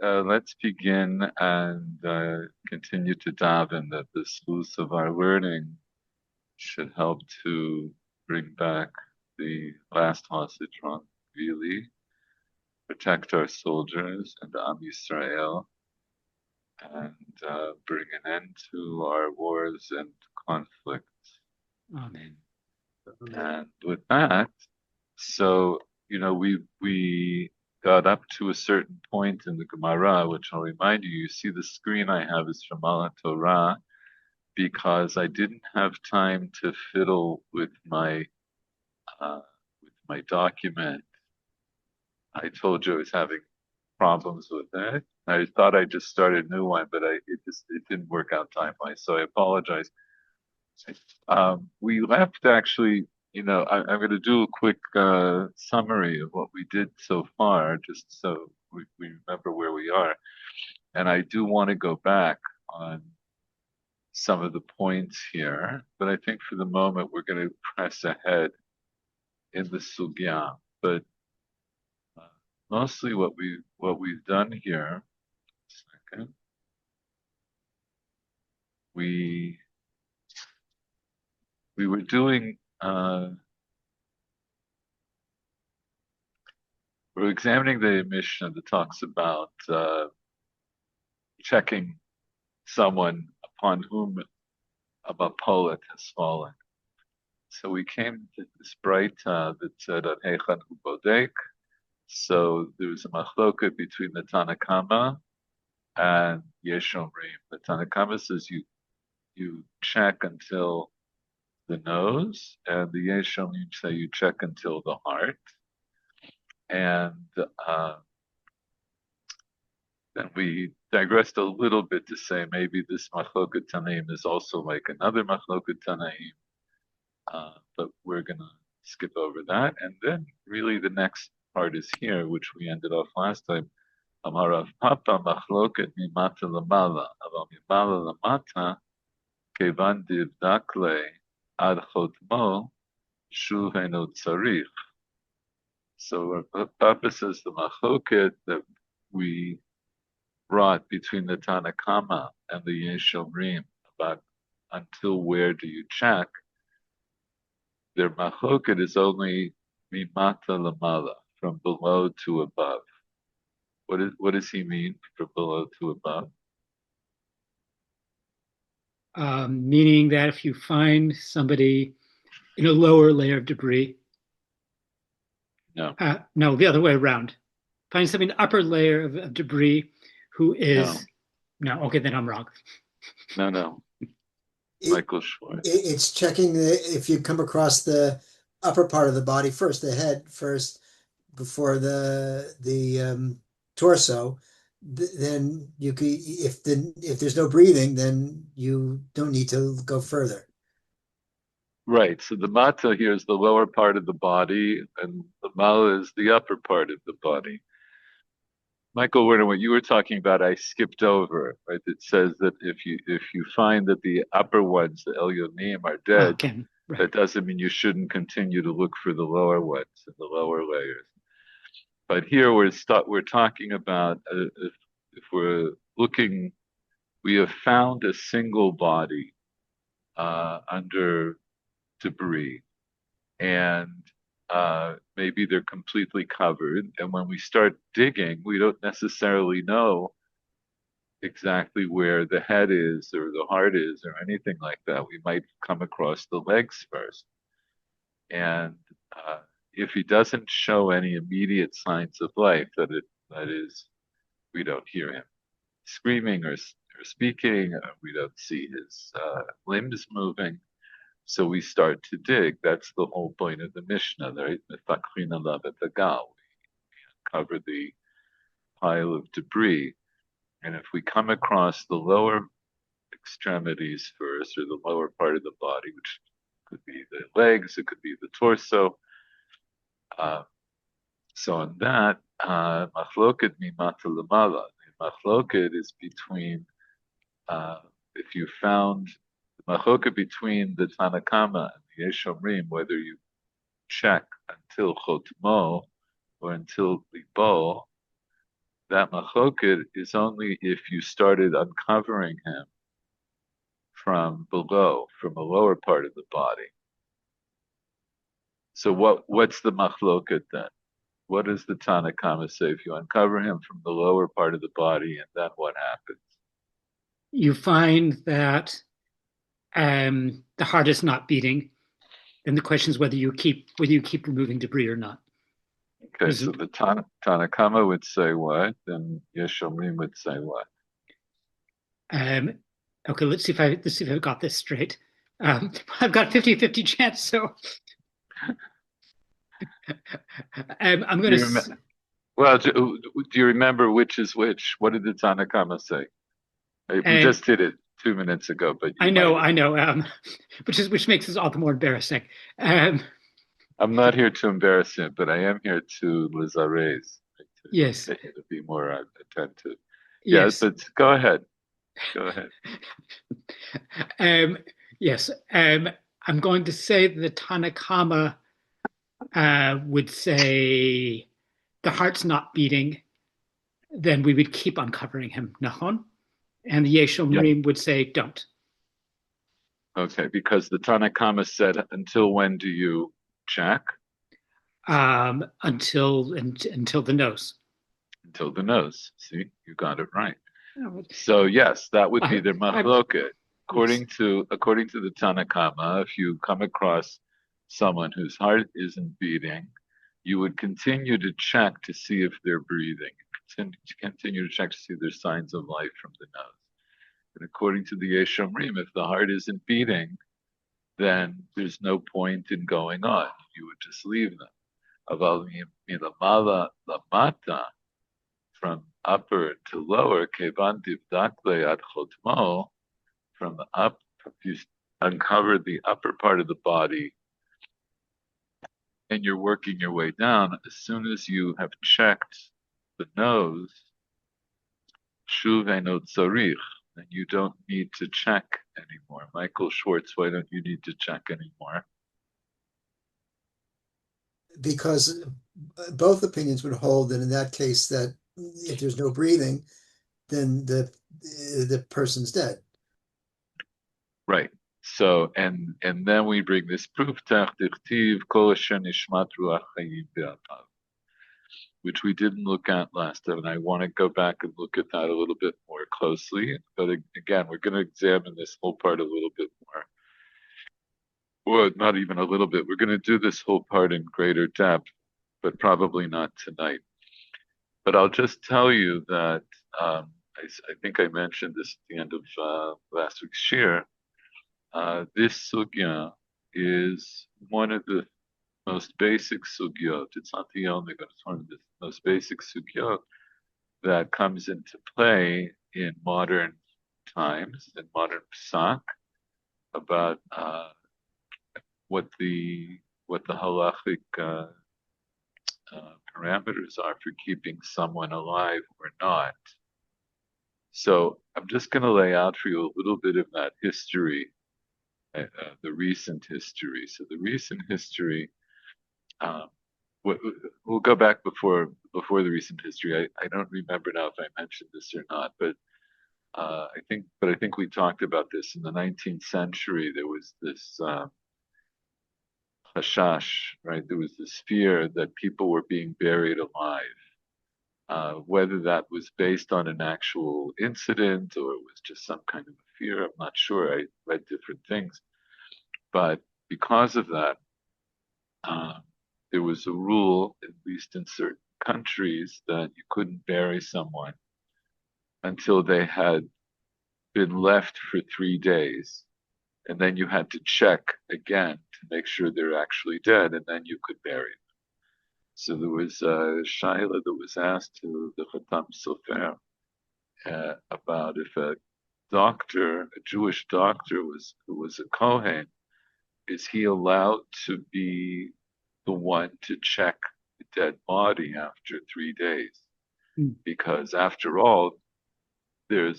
Let's begin and continue to daven that the sluice of our learning should help to bring back the last hostage on really, protect our soldiers and Am Yisrael, and bring an end to our wars and conflicts. Amen. And with that, so we got up to a certain point in the Gemara, which I'll remind you. You see, the screen I have is from Al Torah because I didn't have time to fiddle uh, with my document. I told you I was having problems with it. I thought I just started a new one, but it didn't work out time-wise, so I apologize. We left actually, I'm going to do a quick summary of what we did so far, just so we remember where we are. And I do want to go back on some of the points here, but I think for the moment we're going to press ahead in the sugya. But uh, mostly what we've done here, second, we we were doing. We're examining the Mishnah that talks about checking someone upon whom a mapolet has fallen. So we came to this braita that said, "Hechan hu bodek." So there was a machloket between the Tanakama and Yesh Omrim. The Tanakama says you check until the nose, and the Yesh Omrim say you check until the heart. And uh, then we digressed a little bit to say maybe this machloket tanaim is also like another machloket tanaim, but we're gonna skip over that. And then really the next part is here, which we ended off last time. Amarav Papa machloket mimata lamala, aval mimala lamata kevan divdakle ad chotmo shuvenu tzarich. So Papa says the machloket that we brought between the Tanakama and the Yesh Omrim about until where do you check, their machloket is only mimata lamala, from below to above. What does he mean from below to above? Meaning that if you find somebody in a lower layer of debris, No, no, the other way around. Find somebody in the upper layer of debris who no, is, no, okay, then I'm wrong. no. It, Michael Schwartz. it's checking if you come across the upper part of the body first, the head first, before the torso. Then you could, if there's no breathing, then you don't need to go further. Right. So the mata here is the lower part of the body, and the mala is the upper part of the body. Michael Werner, what you were talking about, I skipped over. Right? It says that if you find that the upper ones, the Elyonim, are dead, Okay, right. that doesn't mean you shouldn't continue to look for the lower ones and the lower layers. But here we're talking about if we're looking, we have found a single body under debris, and maybe they're completely covered. And when we start digging, we don't necessarily know exactly where the head is or the heart is or anything like that. We might come across the legs first. And if he doesn't show any immediate signs of life, that is, we don't hear him screaming or speaking, we don't see his limbs moving. So we start to dig. That's the whole point of the Mishnah, right? We cover the pile of debris. And if we come across the lower extremities first, or the lower part of the body, which could be the legs, it could be the torso. So on that, machloket mimata lamala. Machloket is between, if you found the machloket between the Tanakama and the Yesh Omrim, whether you check until chotmo or until libo, that machloket is only if you started uncovering him from below, from a lower part of the body. So what's the machloket then? What does the Tanakhama say if you uncover him from the lower part of the body, and then what happens? You find that the heart is not beating. Then the question is whether you keep removing debris or not. Okay, so the Tanakhama would say what, and Yeshomrim would say what? Okay, let's see if I've got this straight. I've got 50-50 chance, so I'm going to. Well, do you remember which is which? What did the Tanakhama say? We just did it 2 minutes ago, but I know. Which makes this all the more embarrassing. I'm not here to embarrass him, but I am here to Lizares. Yes. To be more attentive. Yes. Yeah, but go ahead. Go ahead. Yes. I'm going to say the Tanakhama would say the heart's not beating, then we would keep uncovering him, Nahon. And the Yeshomrim would say, don't. Okay, because the Tanakhama said, until when do you check? Until the nose. Until the nose. See, you got it right. So yes, that would be their machloket. According to the Tanakhama, if you come across someone whose heart isn't beating, you would continue to check to see if they're breathing. Continue to check to see if there's signs of life from the nose. And according to the Yeshomrim, if the heart isn't beating, then there's no point in going on. You would just leave them. Aval milamala lamata, from upper to lower, kevan divdakle ad chotmo, from the up, if you uncover the upper part of the body and you're working your way down, as soon as you have checked the nose, shuv einot tzarich, and you don't need to check anymore. Michael Schwartz, why don't you need to check anymore? Because both opinions would hold that in that case that if there's no breathing, then the person's dead. Right. So and then we bring this proof which we didn't look at last time, and I want to go back and look at that a little bit more closely. But again, we're going to examine this whole part a little bit more. Well, not even a little bit. We're going to do this whole part in greater depth, but probably not tonight. But I'll just tell you that I think I mentioned this at the end of last week's shir. This sugya is one of the most basic sugyot. It's not the only, but it's one of the most basic sugyot that comes into play in modern times, in modern psak, about what the halachic parameters are for keeping someone alive or not. So I'm just going to lay out for you a little bit of that history, the recent history. So the recent history, we'll go back before the recent history. I don't remember now if I mentioned this or not, but I think we talked about this in the 19th century. There was this hashash, right? There was this fear that people were being buried alive. Whether that was based on an actual incident or it was just some kind of a fear, I'm not sure. I read different things. But because of that, there was a rule, at least in certain countries, that you couldn't bury someone until they had been left for 3 days. And then you had to check again to make sure they're actually dead, and then you could bury them. So there was a shaila that was asked to the Khatam Sofer about if a doctor, a Jewish doctor, who was a Kohen, is he allowed to be the one to check the dead body after 3 days? Because after all, there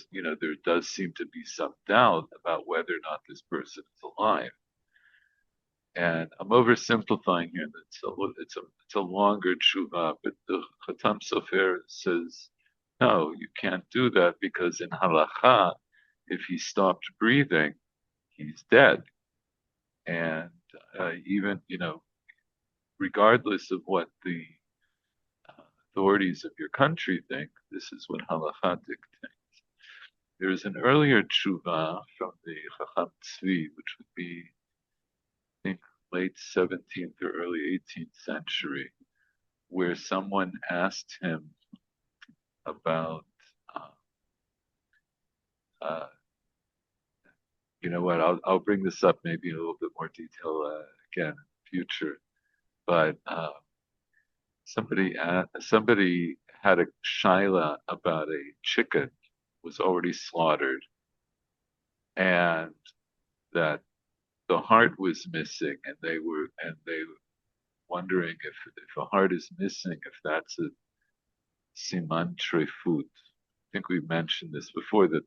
does seem to be some doubt about whether or not this person is alive. And I'm oversimplifying here. It's a longer tshuva, but the Khatam Sofer says no, you can't do that because in halacha, if he stopped breathing, he's dead. And even, regardless of what the authorities of your country think, this is what halacha dictates. There's an earlier tshuva from the Chacham Tzvi, which would be, I think, late 17th or early 18th century, where someone asked him about, uh, uh, you know what, I'll bring this up maybe in a little bit more detail again in the future, but somebody had a shaila about a chicken was already slaughtered and that the heart was missing and they were wondering if a heart is missing, if that's a siman trefut. I think we mentioned this before that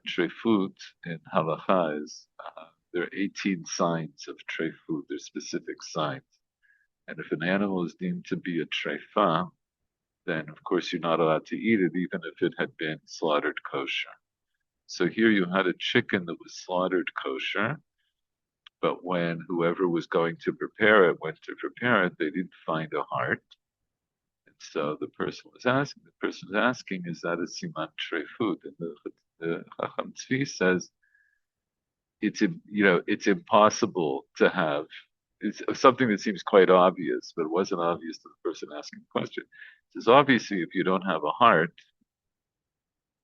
trefut in halacha is there are 18 signs of trefut. There's specific signs, and if an animal is deemed to be a trefa, then of course you're not allowed to eat it, even if it had been slaughtered kosher. So here you had a chicken that was slaughtered kosher, but when whoever was going to prepare it went to prepare it, they didn't find a heart. And so the person was asking, is that a siman trefut? And the Chacham Tzvi says it's impossible to have. It's something that seems quite obvious, but it wasn't obvious to the person asking the question. It says obviously, if you don't have a heart,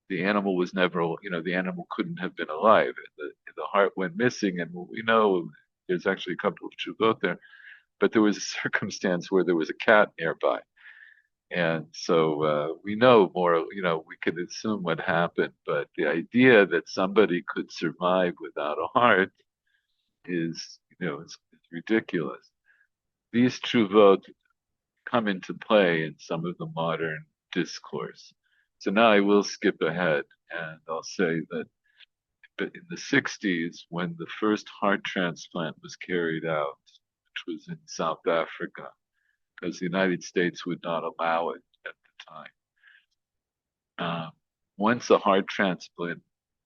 the animal was never, the animal couldn't have been alive. The heart went missing, and we know there's actually a couple of shuvot there, but there was a circumstance where there was a cat nearby. And so we know more, we can assume what happened, but the idea that somebody could survive without a heart is, it's ridiculous. These truvot come into play in some of the modern discourse. So now I will skip ahead and I'll say that but in the 60s, when the first heart transplant was carried out, which was in South Africa, because the United States would not allow it at the time. Once a heart transplant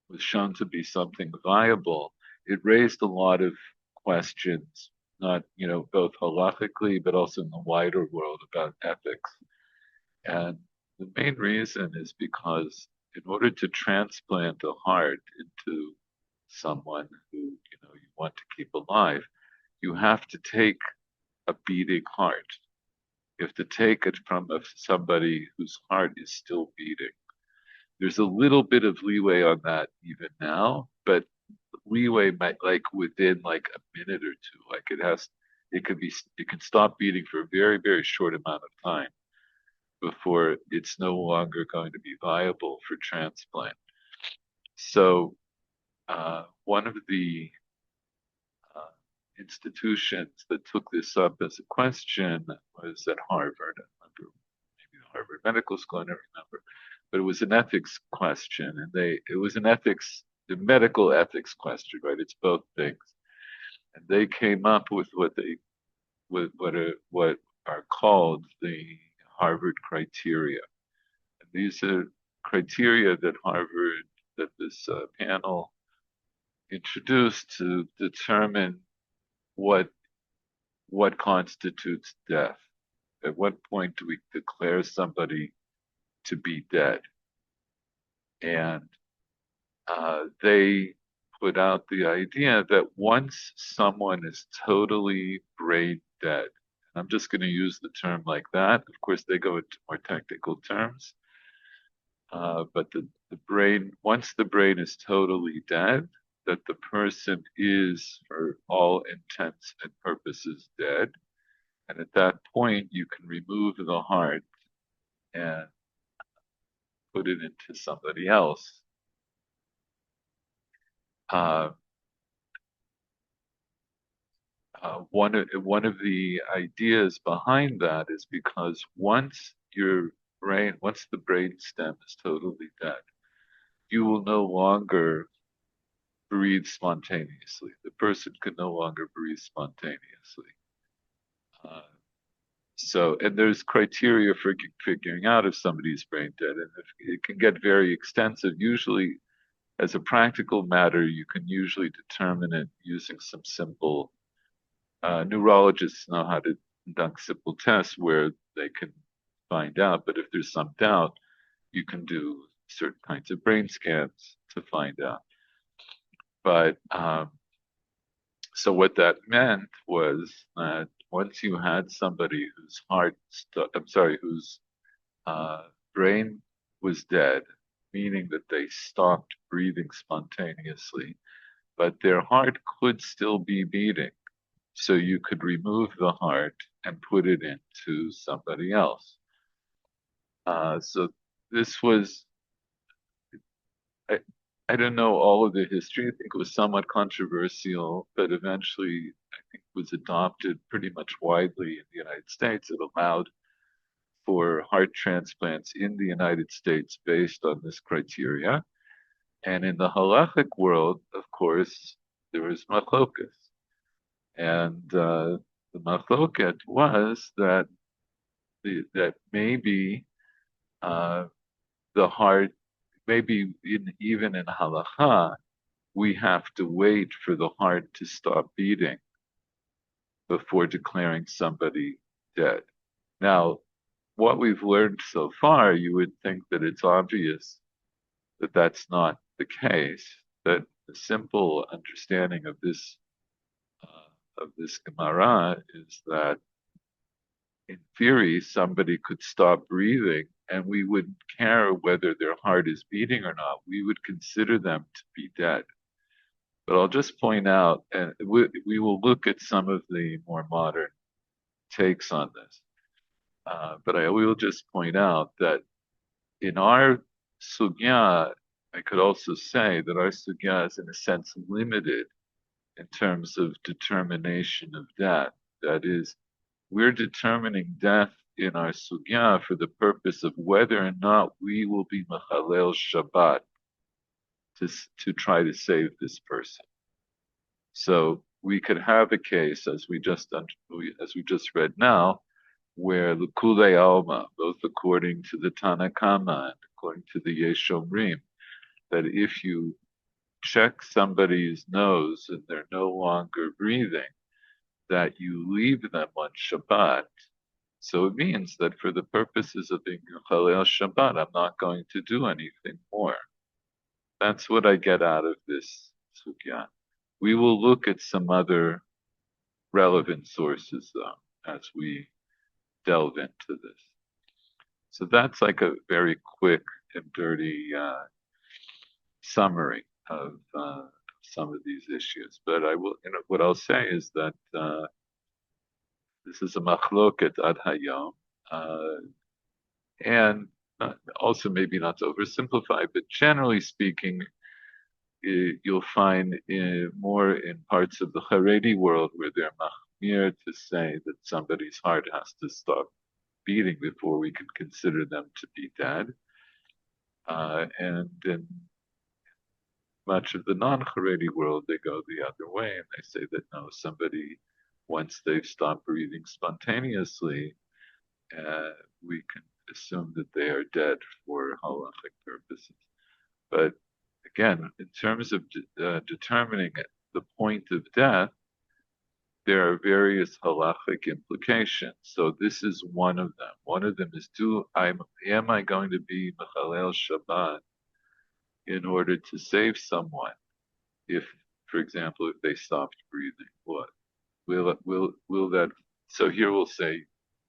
was shown to be something viable, it raised a lot of questions, not, both halachically, but also in the wider world about ethics. And the main reason is because in order to transplant a heart into someone who, you want to keep alive, you have to take a beating heart. You have to take it from somebody whose heart is still beating. There's a little bit of leeway on that even now, but leeway might like within like a minute or two. Like it can stop beating for a very, very short amount of time before it's no longer going to be viable for transplant. So one of the institutions that took this up as a question was at Harvard. I remember maybe the Harvard Medical School, I never remember. But it was an ethics question, and it was the medical ethics question, right? It's both things. And they came up with what are called the Harvard criteria. And these are criteria that this panel introduced to determine what constitutes death. At what point do we declare somebody to be dead? And they put out the idea that once someone is totally brain dead, and I'm just going to use the term like that. Of course, they go into more technical terms. But once the brain is totally dead, that the person is, for all intents and purposes, dead. And at that point, you can remove the heart and put it into somebody else. Uh, one of the ideas behind that is because once the brain stem is totally dead, you will no longer breathe spontaneously. The person can no longer breathe spontaneously. Uh, So, and there's criteria for figuring out if somebody's brain dead, and if, it can get very extensive. Usually, as a practical matter, you can usually determine it using some simple, neurologists know how to conduct simple tests where they can find out. But if there's some doubt, you can do certain kinds of brain scans to find out. But so what that meant was that once you had somebody whose whose uh, brain was dead, meaning that they stopped breathing spontaneously, but their heart could still be beating. So you could remove the heart and put it into somebody else. So this was, I, I don't know all of the history. I think it was somewhat controversial, but eventually I think was adopted pretty much widely in the United States. It allowed for heart transplants in the United States based on this criteria. And in the halachic world, of course, there was machlokas. And the machloket was that that maybe uh, the heart, maybe even in halacha, we have to wait for the heart to stop beating before declaring somebody dead. Now, what we've learned so far, you would think that it's obvious that that's not the case, that the simple understanding of this Gemara is that in theory, somebody could stop breathing and we wouldn't care whether their heart is beating or not. We would consider them to be dead. But I'll just point out, and we will look at some of the more modern takes on this. But I will just point out that in our sugya, I could also say that our sugya is in a sense limited in terms of determination of death. That is, we're determining death in our sugya for the purpose of whether or not we will be Mechalel Shabbat to try to save this person. So we could have a case, as we just read now, where L'kulei Alma, both according to the Tanna Kama and according to the Yeshomrim, that if you check somebody's nose and they're no longer breathing, that you leave them on Shabbat. So it means that for the purposes of being Chalel Shabbat, I'm not going to do anything more. That's what I get out of this sugya. We will look at some other relevant sources, though, as we delve into this. So that's like a very quick and dirty summary of some of these issues. But I will, what I'll say is that this is a machloket ad hayom, and also maybe not to oversimplify, but generally speaking, you'll find more in parts of the Haredi world where they're machmir to say that somebody's heart has to stop beating before we can consider them to be dead. And in much of the non-Haredi world, they go the other way and they say that no, somebody, once they've stopped breathing spontaneously, we can assume that they are dead for halachic purposes. But again, in terms of determining the point of death, there are various halachic implications. So this is one of them. One of them is, am I going to be Mechalel Shabbat in order to save someone? If, for example, if they stopped breathing, what will that? So here we'll say,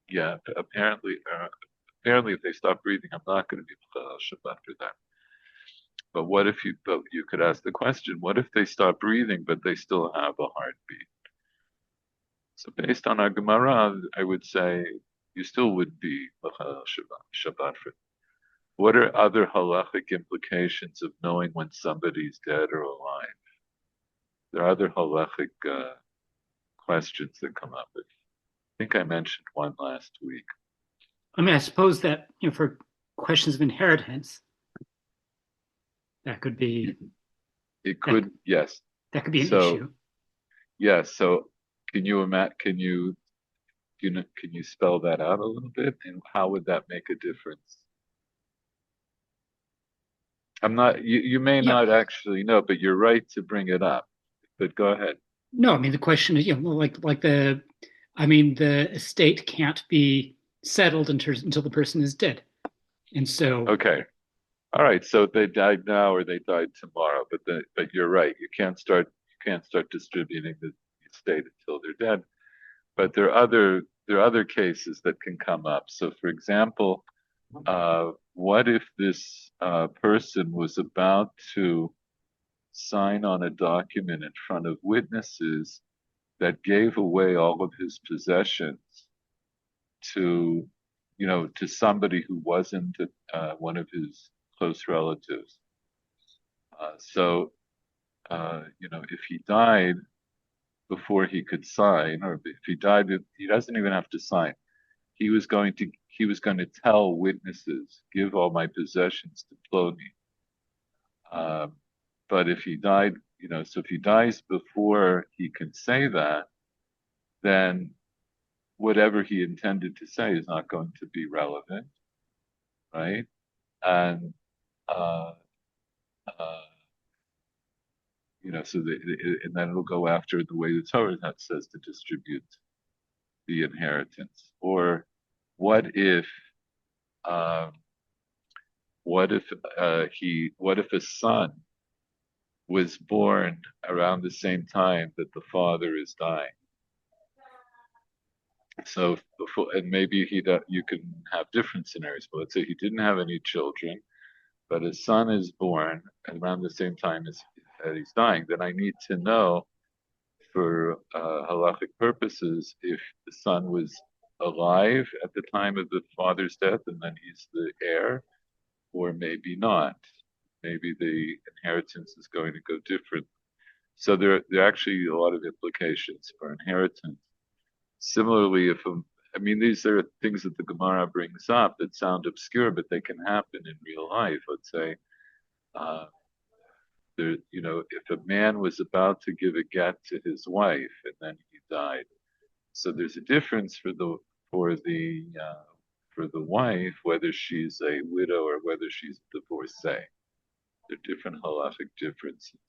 yeah, apparently if they stop breathing, I'm not going to be Mechalel Shabbat for them. But but you could ask the question, what if they stop breathing, but they still have a heartbeat? So based on our Gemara, I would say you still would be Shabbat for them. What are other halachic implications of knowing when somebody's dead or alive? There are other halachic questions that come up. I think I mentioned one last week. I mean, I suppose that, for questions of inheritance, that could be. It could, yes. That could be an issue. Yes. So can you Can you spell that out a little bit? And how would that make a difference? You may Yeah. not actually know, but you're right to bring it up. But go ahead. No, I mean the question is, the estate can't be settled until the person is dead, and so Okay. All right. So they died now or they died tomorrow, but you're right. You can't start distributing the estate until they're dead. But there are other cases that can come up. So for example, what if this person was about to sign on a document in front of witnesses that gave away all of his possessions to, to somebody who wasn't one of his close relatives. So, if he died before he could sign, or if he died, he doesn't even have to sign. He was going to tell witnesses, give all my possessions to Plony. Um, but if he died, so if he dies before he can say that, then whatever he intended to say is not going to be relevant, right? And uh, uh, and then it'll go after the way the Torah says to distribute the inheritance. Or what if, um, what if what if a son was born around the same time that the father is dying? So before, and maybe you can have different scenarios, but let's say he didn't have any children, but his son is born around the same time as he's dying. Then I need to know, for halachic purposes, if the son was alive at the time of the father's death and then he's the heir, or maybe not. Maybe the inheritance is going to go different. So there are actually a lot of implications for inheritance. Similarly, these are things that the Gemara brings up that sound obscure, but they can happen in real life. Let's say, uh, if a man was about to give a get to his wife and then he died, so there's a difference for the for the wife whether she's a widow or whether she's a divorcee. There are different halachic differences.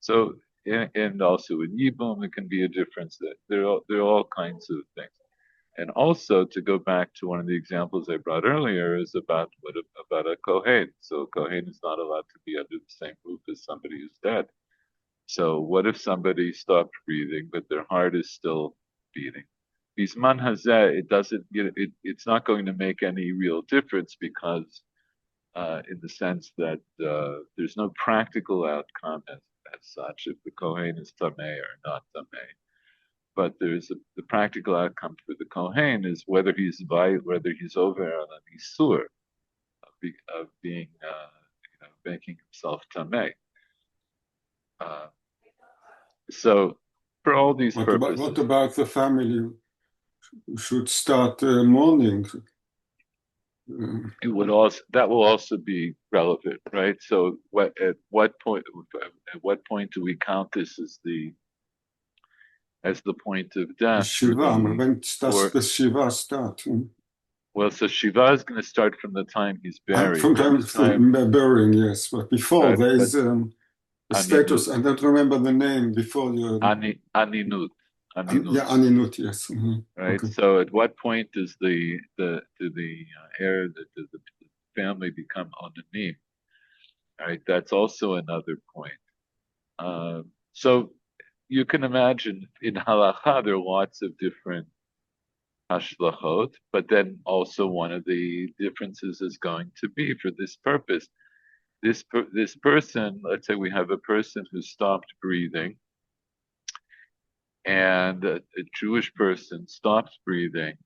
So, and also in Yibum, it can be a difference. That there are all kinds of things. And also, to go back to one of the examples I brought earlier, is about a Kohen. So a Kohen is not allowed to be under the same roof as somebody who's dead. So what if somebody stopped breathing, but their heart is still beating? Bisman hazeh, it doesn't, it's not going to make any real difference because, in the sense that there's no practical outcome as such if the Kohen is tameh or not tameh. But the practical outcome for the Kohen is whether he's over on an isur of being, making himself tameh. So for all these purposes, what about the family should start mourning? that will also be relevant, right? So at what point do we count this as the point of death Shiva, when does the Shiva start? Well, so Shiva is going to start from the time he's buried. From the burying, yes, but before there is a status. I don't remember the name before you. Aninut. Yeah, Aninut, yes. Right. Okay. So, at what point does the heir, does the family become onanim? Right. That's also another point. So you can imagine in halacha there are lots of different hashlochot, but then also one of the differences is going to be for this purpose. This person, let's say we have a person who stopped breathing, and a Jewish person stops breathing,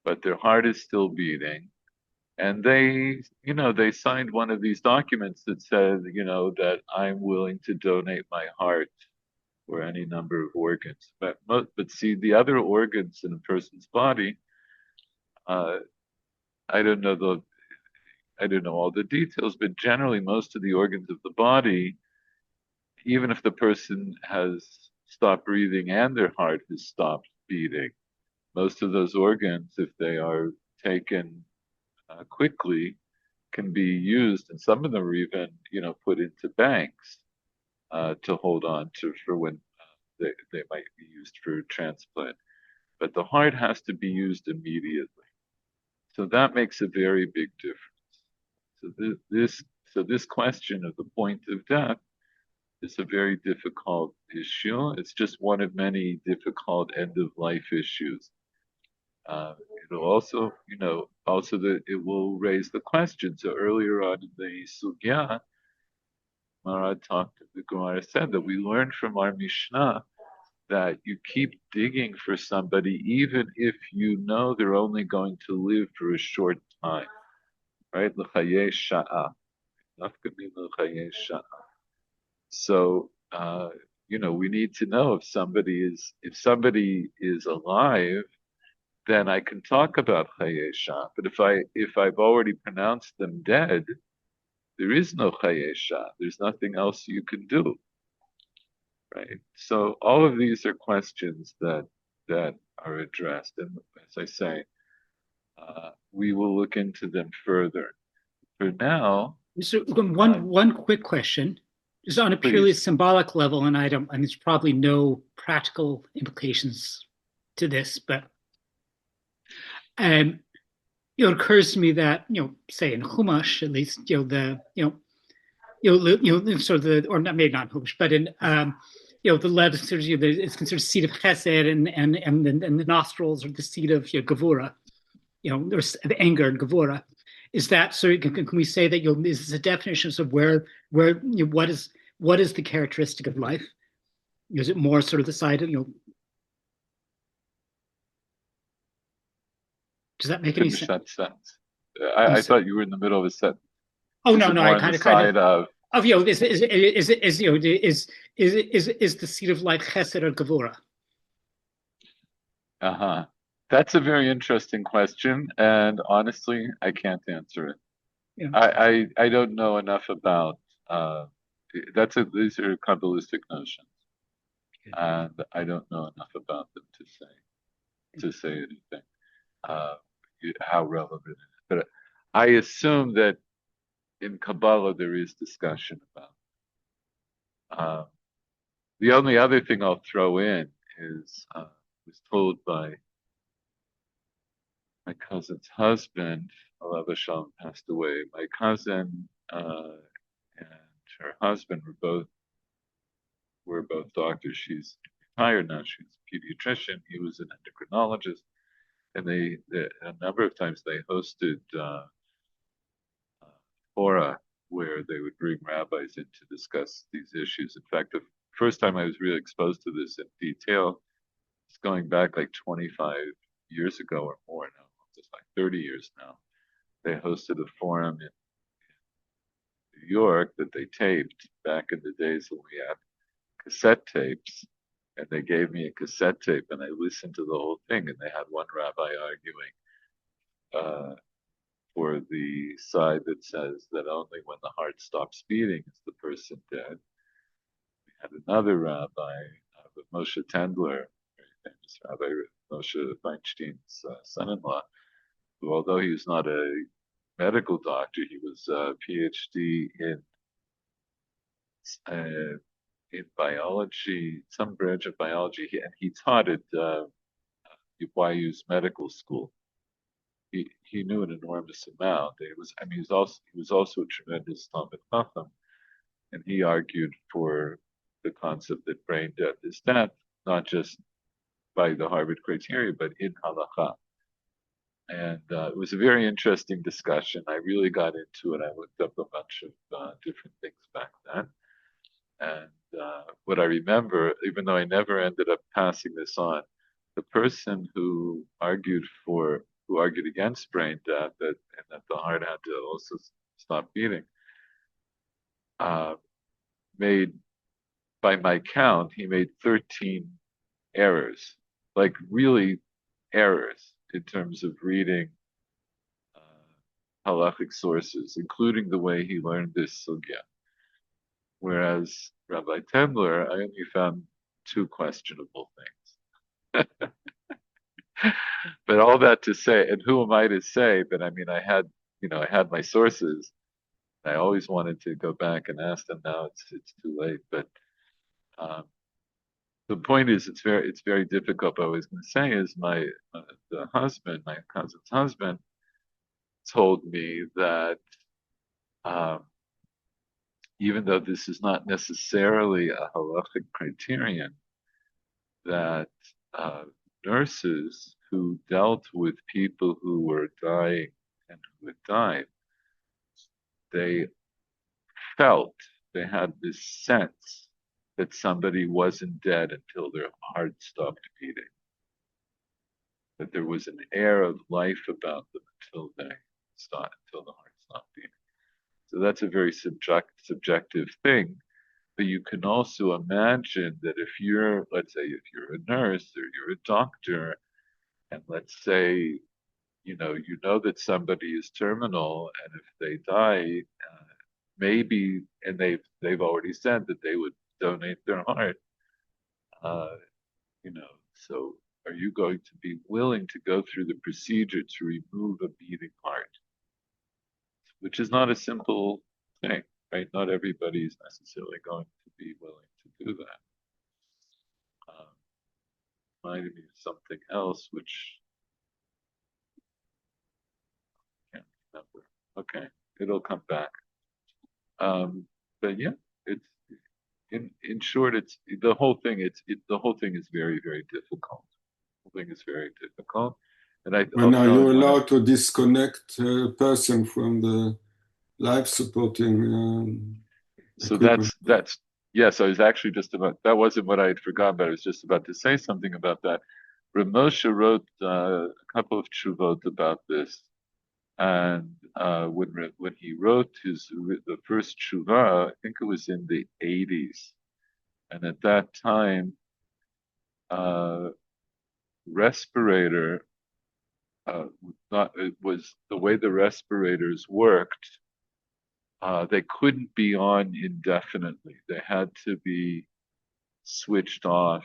but their heart is still beating, and they signed one of these documents that says, that I'm willing to donate my heart or any number of organs. But see, the other organs in a person's body, uh, I don't know all the details, but generally most of the organs of the body, even if the person has stopped breathing and their heart has stopped beating, most of those organs, if they are taken quickly, can be used, and some of them are even, put into banks to hold on to for when they might be used for transplant. But the heart has to be used immediately. So that makes a very big difference. So this question of the point of death is a very difficult issue. It's just one of many difficult end of life issues. It'll also, also that it will raise the question. So earlier on in the Sugya, the Gemara said that we learned from our Mishnah that you keep digging for somebody even if you know they're only going to live for a short time, right? L'chayei sha'a. Nafka min l'chayei sha'a. So, we need to know if somebody is alive, then I can talk about Chayei Shah. But if I've already pronounced them dead, there is no Chayei Shah. There's nothing else you can do, right? So all of these are questions that are addressed, and as I say, we will look into them further. For now, so one quick question. Just on a purely symbolic level, and there's probably no practical implications to this, but it occurs to me that say in Chumash, at least, sort of or not maybe not Chumash, but in the letters, it's considered seat of Chesed, and the nostrils are the seat of Gevura, there's the anger and Gevura. Is that so? Can we say that is this a definition of where what is the characteristic of life? Is it more sort of the side of Does that make any sense? I thought you were in the middle of a sentence. Oh no, I kind of. Is the seat of life Chesed or Gevura? That's a very interesting question, and honestly, I can't answer it. Yeah. I don't know enough about these are Kabbalistic notions, and I don't know enough about them to say anything how relevant it is. But I assume that in Kabbalah there is discussion about. The only other thing I'll throw in is was told by my cousin's husband, Alav Hashem, passed away. My cousin and her husband were both doctors. She's retired now. She's a pediatrician. He was an endocrinologist, and they a number of times they hosted fora where they would bring rabbis in to discuss these issues. In fact, the first time I was really exposed to this in detail, it's going back like 25 years ago or more now. It's like 30 years now. They hosted a forum in New York that they taped back in the days when we had cassette tapes, and they gave me a cassette tape, and I listened to the whole thing, and they had one rabbi arguing for the side that says that only when the heart stops beating is the person dead. We had another rabbi, Moshe Tendler, very famous Rabbi Moshe Feinstein's son-in-law, who, although he was not a medical doctor, he was a PhD in biology, some branch of biology, and he taught at YU's medical school. He knew an enormous amount. He was also a tremendous Talmid Chacham, and he argued for the concept that brain death is death, not just by the Harvard criteria, but in halacha. And it was a very interesting discussion. I really got into it. I looked up a bunch of different things back then. And what I remember, even though I never ended up passing this on, the person who argued against brain death and that the heart had to also stop beating, made, by my count, he made 13 errors, like really errors in terms of reading halachic sources, including the way he learned this sugya. Whereas Rabbi Tendler, I only found two questionable things. But all that to say, and who am I to say? But I mean, I had my sources. I always wanted to go back and ask them. Now it's too late. But um, the point is, it's very difficult. But what I was going to say is the husband, my cousin's husband, told me that um, even though this is not necessarily a halachic criterion, that uh, nurses who dealt with people who were dying and who had died, they felt, they had this sense that somebody wasn't dead until their heart stopped beating, that there was an air of life about them until the heart stopped beating. So that's a very subjective thing. But you can also imagine that if you're, let's say, if you're a nurse or you're a doctor, and let's say, you know that somebody is terminal, and if they die, maybe, and they've already said that they would donate their heart, uh, so are you going to be willing to go through the procedure to remove a beating heart, which is not a simple thing, right? Not everybody is necessarily going to be willing to do that. Reminded me of something else, which I can't remember. Okay, it'll come back. But yeah, it's in short, it's the whole thing. The whole thing is very, very difficult. The whole thing is very difficult, and When are also I you want to. allowed to disconnect a person from the life supporting So equipment? that's yes. I was actually just about that wasn't what I had forgotten, but I was just about to say something about that. Ramosha wrote a couple of tshuvot about this, and when he wrote the first tshuva, I think it was in the 80s, and at that time, uh, respirator not it was the way the respirators worked. They couldn't be on indefinitely. They had to be switched off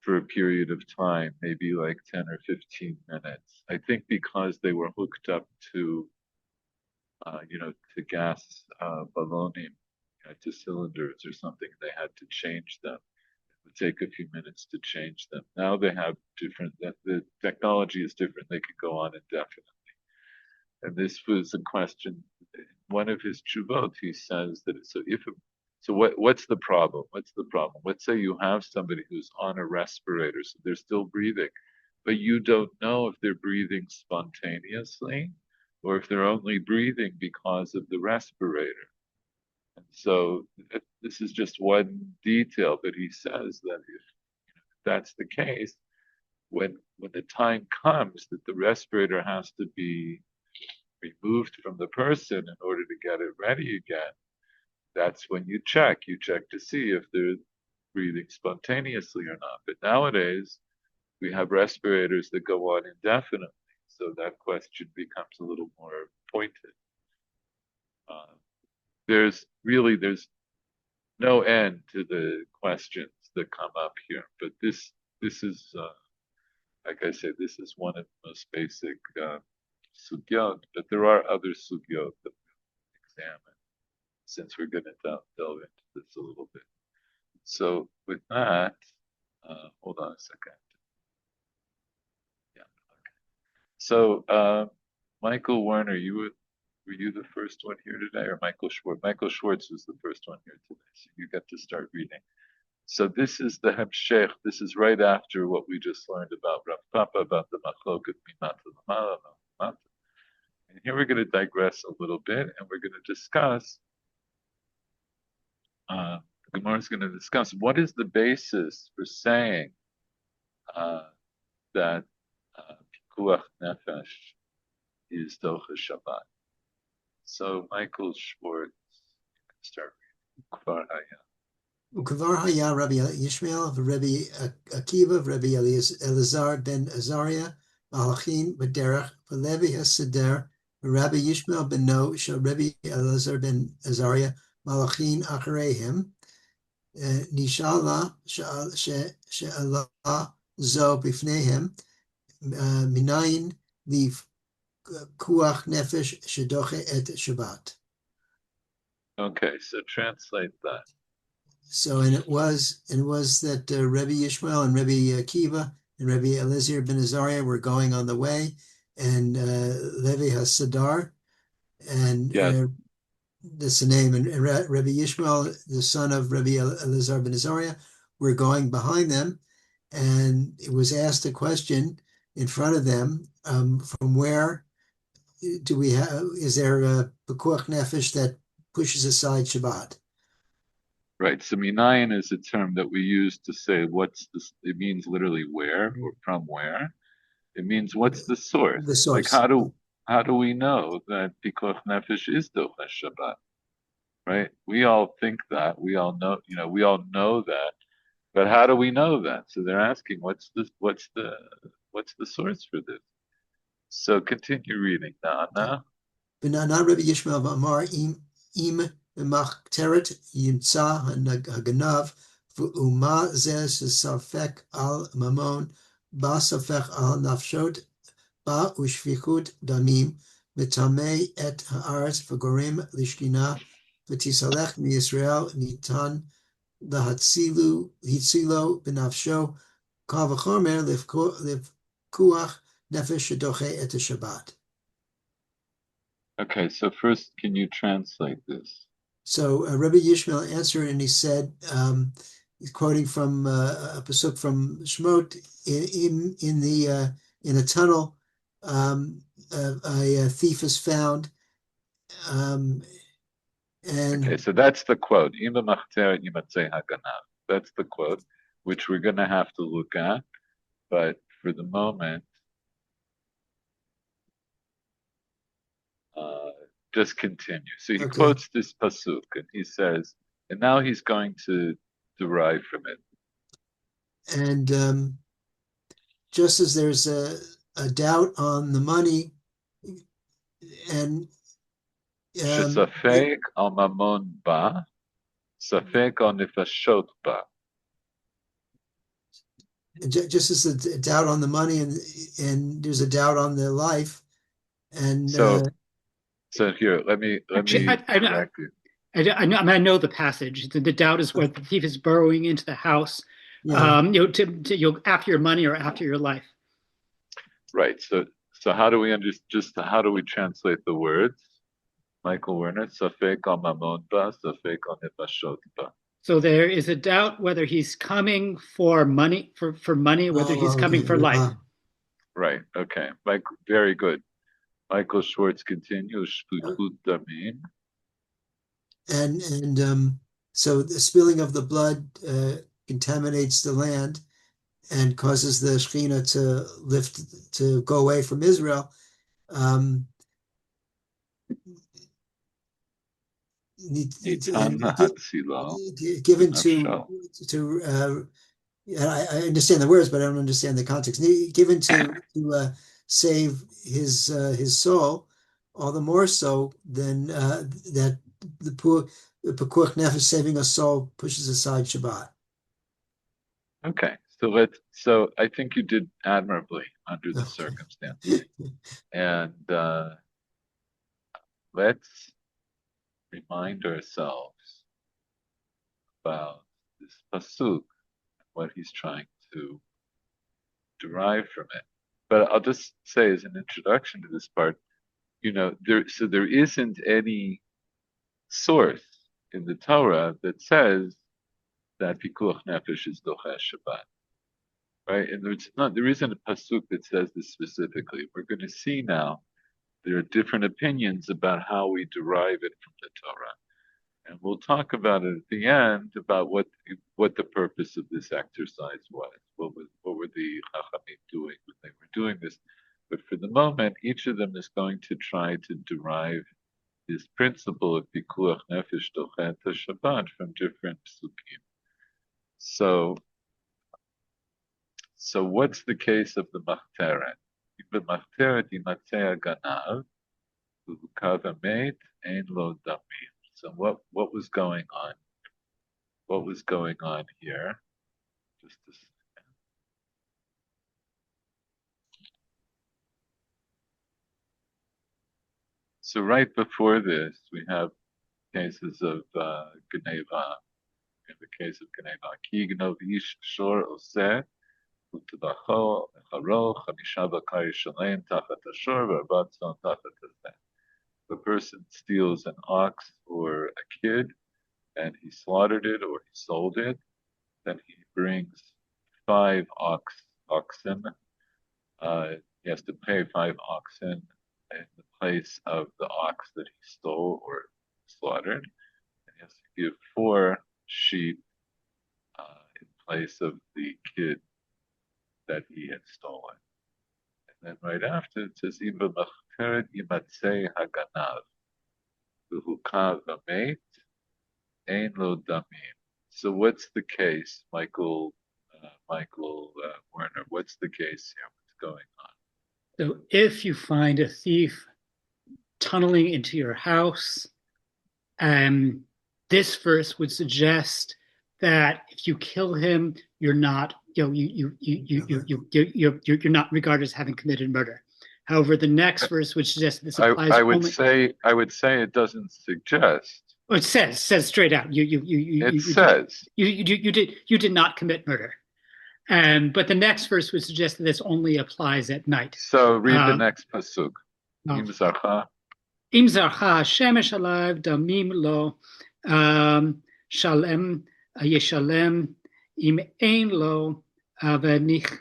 for a period of time, maybe like 10 or 15 minutes. I think because they were hooked up to gas balloning, to cylinders or something, they had to change them. It would take a few minutes to change them. Now they have the technology is different. They could go on indefinitely. And this was a question. One of his chuvot, he says that what's the problem? What's the problem? Let's say you have somebody who's on a respirator, so they're still breathing, but you don't know if they're breathing spontaneously or if they're only breathing because of the respirator. And so this is just one detail, but he says that if that's the case, when the time comes that the respirator has to be removed from the person in order to get it ready again, that's when you check. You check to see if they're breathing spontaneously or not. But nowadays, we have respirators that go on indefinitely. So that question becomes a little more pointed. Uh, there's no end to the questions that come up here, but this is like I said, this is one of the most basic sugyot, but there are other sugyot that we examine since we're going to delve into this a little bit. So with that, hold on a second. Yeah. Okay. So Michael Werner, were you the first one here today, or Michael Schwartz? Michael Schwartz was the first one here today, so you get to start reading. So this is the Hemshech. This is right after what we just learned about Rav Papa, about the Machloket Mimata Lamala, Mimata. And here we're going to digress a little bit, and we're going to discuss. The Gemara is going to discuss what is the basis for saying that Pikuach Nefesh is Docha Shabbat. So Michael Schwartz, you can start reading. Kvar Haya. Ukvar haya Rabbi Yishmael, Rabbi Akiva, Rabbi Elazar ben Azariah, Malachin, Bederach, Levi HaSeder, Rabbi Yishmael ben No, Rabbi Elazar ben Azariah, Malachin Achareim, Nishala She'Allah Zo Bifnehem, minayin li kuach nefesh shedoche et Shabbat. Okay, so translate that. So, and it was that Rebbe Yishmael and Rebbe Akiva and Rebbe Eliezer ben Azariah were going on the way, and Levi Hasadar and Yes. that's the name, and Rebbe Yishmael, the son of Rebbe Eliezer ben Azariah, were going behind them, and it was asked a question in front of them, from where do we have? Is there a pekuach nefesh that pushes aside Shabbat? Right. So minayin is a term that we use to say what's this. It means literally where or from where. It means what's the source. The Like source. how do we know that pikuach nefesh is docha Shabbat? Right. We all think that. We all know. We all know that. But how do we know that? So they're asking, what's the source for this? So continue reading now. V'na'na Rebbe Yishmael v'amar im b'machteret yimtza haganav v'uma zeh safek al mamon ba safek al nafshot ba ushfichut damim v'tamei et haaretz v'gorim lishkina v'tisalech miYisrael nitan l'hatzilo b'nafsho kal v'chomer livkuach nefesh shedoche et Shabbat. Okay, so first, can you translate this? So Rabbi Yishmael answered, and he said, he's quoting from a pasuk from Shemot, in a tunnel, a thief is found, and Okay, so that's the quote. Ima machteret yimatzeh haganav. That's the quote, which we're going to have to look at. But for the moment, just continue. So he quotes this pasuk, and he says, and now he's going to derive from it. And just as there's a doubt on the money, and Shesafek al mamon ba, safek al nefashot ba. just as a doubt on the money, and there's a doubt on the life, and so here, let me correct you. I know the passage. The doubt is whether the thief is burrowing into the house, yeah. After your money or after your life. Right. So how do we how do we translate the words? Michael Werner, safek al mamon ba, safek al nefashot ba. So there is a doubt whether he's coming for money, for money, whether he's coming for life. Right. Okay. Very good. Michael Schwartz continues. And so the spilling of the blood contaminates the land and causes the Shekhinah to go away from Israel. Given to I understand the words, but I don't understand the context. Given to save his soul, all the more so than that the pekuach nefesh, saving a soul, pushes aside Shabbat. Okay, so I think you did admirably under the circumstances, and let's remind ourselves about this pasuk, what he's trying to derive from it. But I'll just say as an introduction to this part, there isn't any source in the Torah that says that pikuach nefesh is docha Shabbat, right? And there isn't a pasuk that says this specifically. We're going to see now there are different opinions about how we derive it from the Torah, and we'll talk about it at the end about what the purpose of this exercise was. What were the Chachamim doing when they were doing this? But for the moment, each of them is going to try to derive this principle of pikuach nefesh dochet Shabbat from different psukim. So what's the case of the machteret? The machteret imatzeh ganav ukav amet ein lo damim. So what was going on? What was going on here? Just a second. So right before this, we have cases of Geneva. In the case of Geneva, Ki Gnov Ish Shor Oseh, Utbacho, Echaro, Chamisha Bakari Shalem, Tachat Ashor, Varbat Tzon Tachat Hazeh. The person steals an ox or a kid, and he slaughtered it or he sold it, then he brings 5 oxen. He has to pay 5 oxen in the place of the ox that he stole or slaughtered. And he has to give 4 sheep in place of the kid that he had stolen. And then right after it says, Im b'machperet yimatzei haganav, v'hukav v'meit, ein lo damim. So what's the case, Michael Werner? What's the case here? What's going on? So if you find a thief tunneling into your house, this verse would suggest that if you kill him, you're not you're not regarded as having committed murder. However, the next verse would suggest that this applies I would say it doesn't suggest. Well, it says straight out. You did not commit murder. But the next verse would suggest that this only applies at night. So read the next pasuk. Im zarcha shemesh alav damim lo shalem yeshalem im ein lo v'ninchar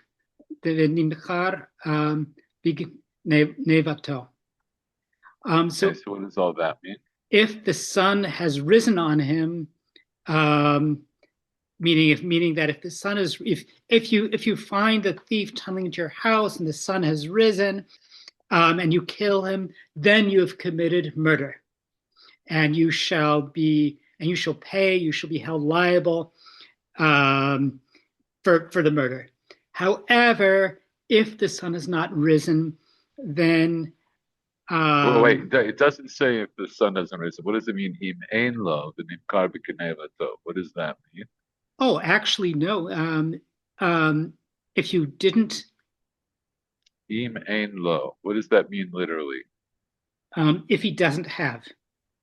nevato. So what does all that mean? If the sun has risen on him, meaning that if the sun is if you find the thief tunneling into your house and the sun has risen, and you kill him, then you have committed murder, and you shall pay. You shall be held liable for the murder. However, if the sun has not risen, then wait, it doesn't say if the sun hasn't risen. What does it mean? Im ein lo v'nimkar b'kenevato. What does that mean? Oh, actually, no. If you didn't, Im ein lo. What does that mean literally? If he doesn't have.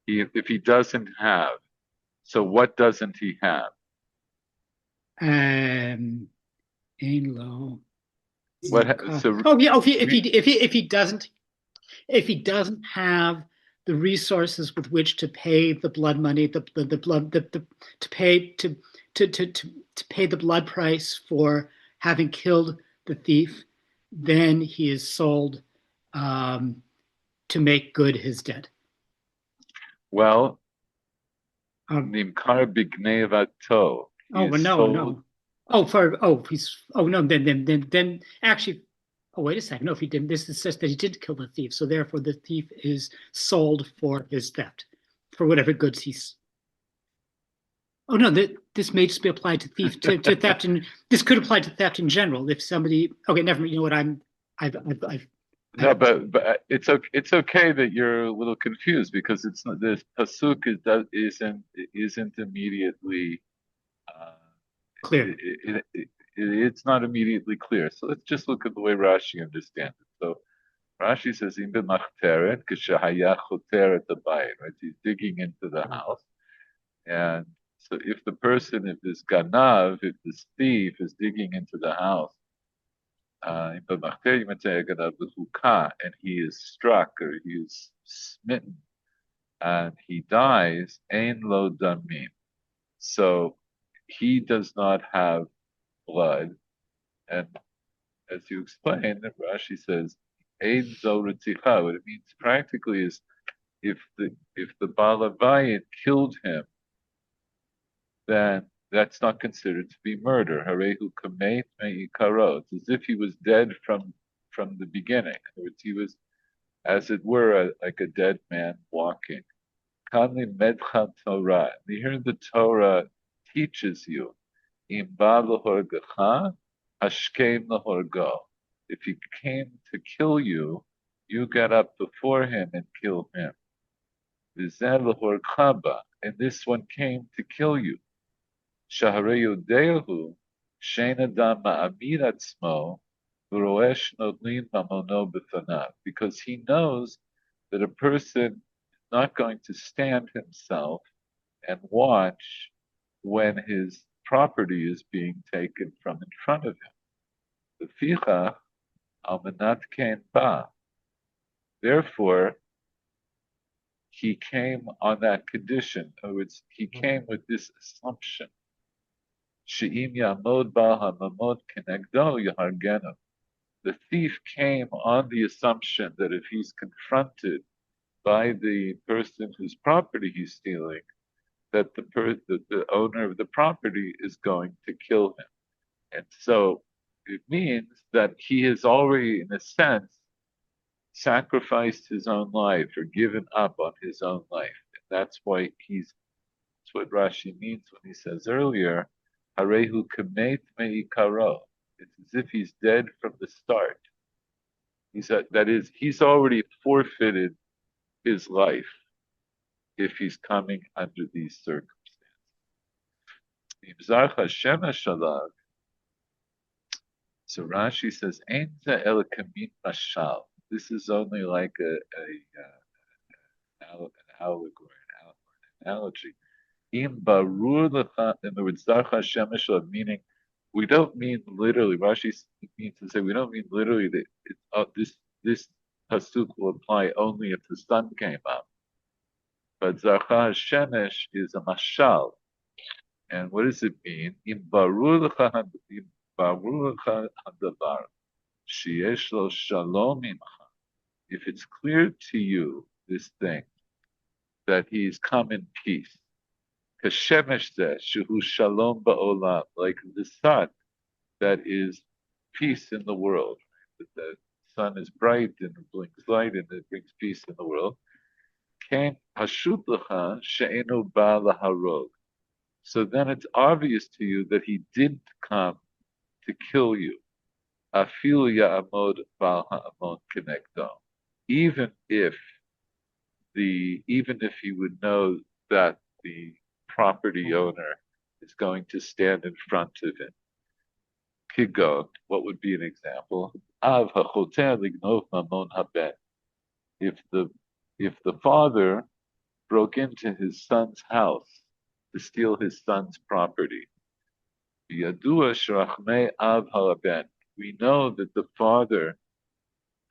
If he doesn't have. So what doesn't he have? Ein lo. What? So if he doesn't have the resources with which to pay the blood money, to pay the blood price for having killed the thief, then he is sold to make good his debt. Well, nimkar b'gnevato. Then actually. Oh, wait a second. No, if he didn't, this says that he did kill the thief. So therefore, the thief is sold for his theft, for whatever goods he's. Oh no, this may just be applied to thief to theft, and this could apply to theft in general. If somebody, okay, never mind. You know what? No, but it's okay that you're a little confused because it's not, this pasuk isn't immediately clear. It's not immediately clear. So let's just look at the way Rashi understands it. So Rashi says, "Im b'machteret k'shehaya choteret habayit." Right? He's digging into the house, and so if this ganav, if this thief is digging into the house, and he is struck or he is smitten, and he dies, ein lo damim. So he does not have blood, and as you explained, Rashi says, "Ein zo retzicha." What it means practically is, if the Baal killed him, then that's not considered to be murder. Harehu kamet me'ikaro. It's as if he was dead from the beginning. In other words, he was, as it were, like a dead man walking. Kanli medchan Torah. And here the Torah teaches you. Im ba l'horgecha, hashkem l'horgo. If he came to kill you, you get up before him and kill him. V'zeh l'horchaba. And this one came to kill you. Shaharei yodehu, shein adam ma'amid atzmo, v'roesh nodlin mamono b'fanav. Because he knows that a person is not going to stand himself and watch when his property is being taken from in front of him. Lefichach al menat kein ba. Therefore, he came on that condition. In other words, he came with this assumption. She'im yamod ba hamamod kenegdo yahargenu. The thief came on the assumption that if he's confronted by the person whose property he's stealing, that the owner of the property is going to kill him. And so it means that he has already, in a sense, sacrificed his own life or given up on his own life. And that's why that's what Rashi means when he says earlier, Harehu kamet me'ikaro. It's as if he's dead from the start. That is, he's already forfeited his life if he's coming under these circumstances. So Rashi says, "Ein ze el kamin mashal." This is only like an allegory, an analogy. Im barur lecha, in other words, zarcha shemesh, meaning we don't mean literally. Rashi means to say we don't mean literally that this pasuk will apply only if the sun came up. But zarcha shemesh is a mashal, and what does it mean? Im barur lecha hadavar sheyesh lo shalom imcha. If it's clear to you, this thing, that he's come in peace, kashemesh zeh shehu shalom ba'olam, like the sun that is peace in the world. That the sun is bright and it blinks light and it brings peace in the world. Came hashut lecha she'enu ba laharog. So then it's obvious to you that he didn't come to kill you. Afil ya'amod bal ha'amon kenegdo. Even if he would know that the property owner is going to stand in front of him. Kigo, what would be an example? Av hachoter lignov mamon haben. If the father broke into his son's house to steal his son's property, Yadua shrachmei av haraben. We know that the father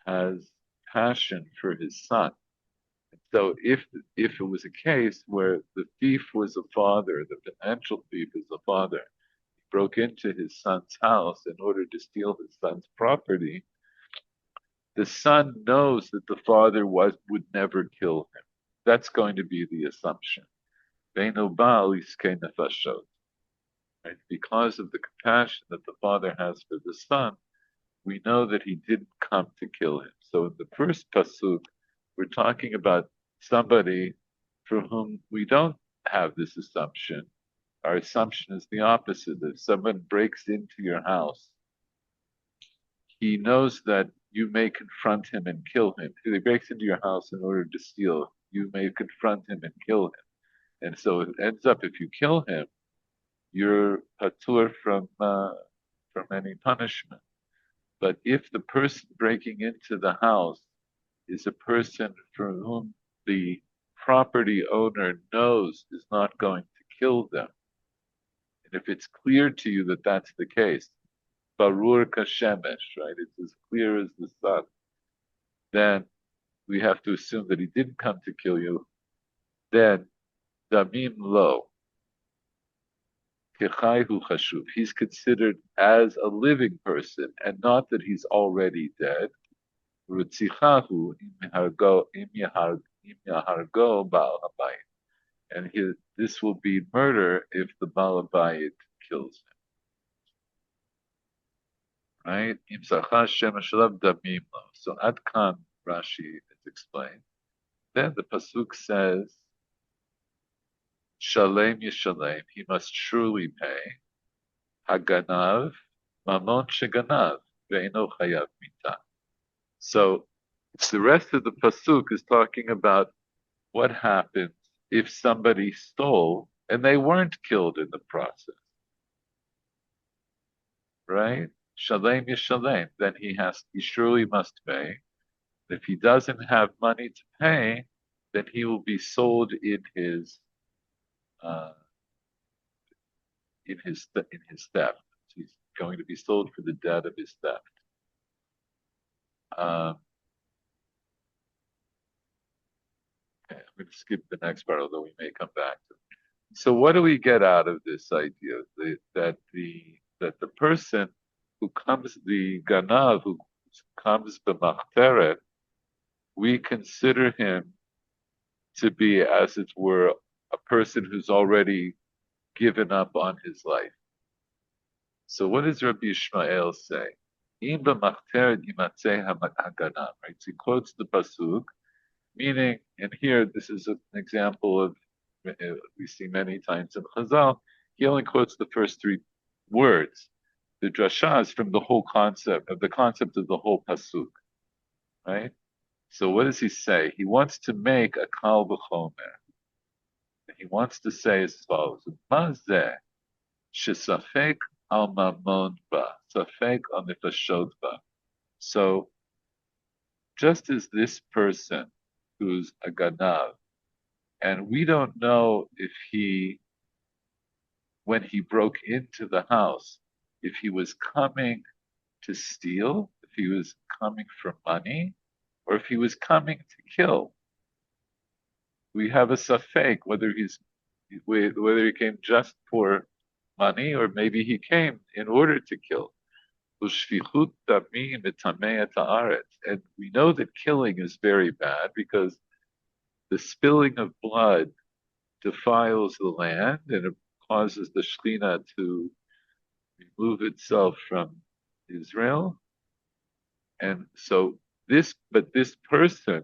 has passion for his son. So if it was a case where the thief was a father, the financial thief is a father, he broke into his son's house in order to steal his son's property, the son knows that the father would never kill him. That's going to be the assumption. Right? Because of the compassion that the father has for the son, we know that he didn't come to kill him. So in the first pasuk, we're talking about somebody for whom we don't have this assumption. Our assumption is the opposite. If someone breaks into your house, he knows that you may confront him and kill him. If he breaks into your house in order to steal, you may confront him and kill him. And so it ends up, if you kill him, you're patur from any punishment. But if the person breaking into the house is a person for whom the property owner knows is not going to kill them, and if it's clear to you that that's the case, barur kashemesh, right? It's as clear as the sun. Then we have to assume that he didn't come to kill you. Then damim lo. He's considered as a living person, and not that he's already dead. And this will be murder if the Baal Habayit kills him. Right? So Adkan Rashi is explained. Then the pasuk says, Shalem Yishalem, he must surely pay. Haganav, Mamon Sheganav, Ve'eno Chayav Mita. So the rest of the pasuk is talking about what happens if somebody stole and they weren't killed in the process. Right? Shalem Yishalem, then he surely must pay. If he doesn't have money to pay, then he will be sold uh, in his theft. He's going to be sold for the debt of his theft. Um, okay, I'm going to skip the next part, although we may come back to it. So, what do we get out of this idea that the person who comes, the ganav who comes b'machteret, we consider him to be, as it were, a person who's already given up on his life. So what does Rabbi Ishmael say? Im b'machteret yimatzeh haganav, right? So he quotes the pasuk, meaning, and here this is an example of we see many times in Chazal. He only quotes the first three words. The drasha is from the whole concept of the whole pasuk, right? So what does he say? He wants to make a kal v'chomer. He wants to say as follows: Mazeh shesafek al mamon ba, safek al nefashot ba. So just as this person who's a ganav, and we don't know if when he broke into the house, if he was coming to steal, if he was coming for money, or if he was coming to kill. We have a safek whether he came just for money or maybe he came in order to kill. And we know that killing is very bad because the spilling of blood defiles the land and it causes the Shekhinah to remove itself from Israel. And so this person,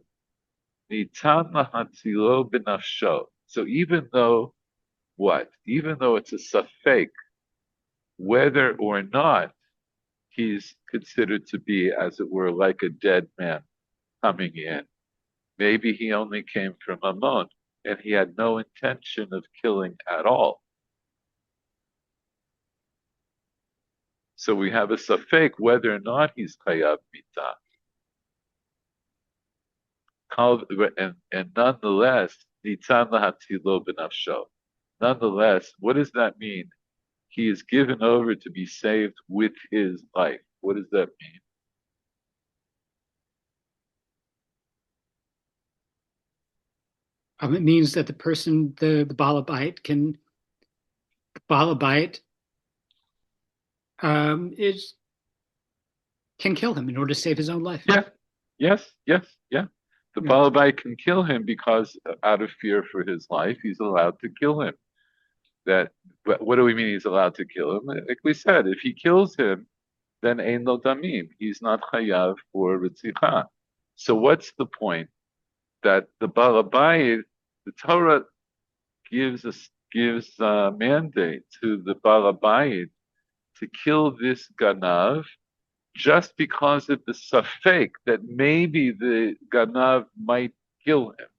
nitan lahatzilo b'nafsho. So even though it's a safek, whether or not he's considered to be, as it were, like a dead man coming in. Maybe he only came from Ammon and he had no intention of killing at all. So we have a safek whether or not he's chayav mitah. And nonetheless, nitan lahatzilo b'nafsho. Nonetheless, what does that mean? He is given over to be saved with his life. What does that mean? It means that the person, the Balabite, can kill him in order to save his own life. Yeah, yeah. The Balabite can kill him because out of fear for his life, he's allowed to kill him. What do we mean he's allowed to kill him? Like we said, if he kills him, then ein lo damim. He's not chayav for ritzicha. So what's the point? That the Balabite, the Torah gives a mandate to the Balabite to kill this ganav just because of the safek that maybe the ganav might kill him.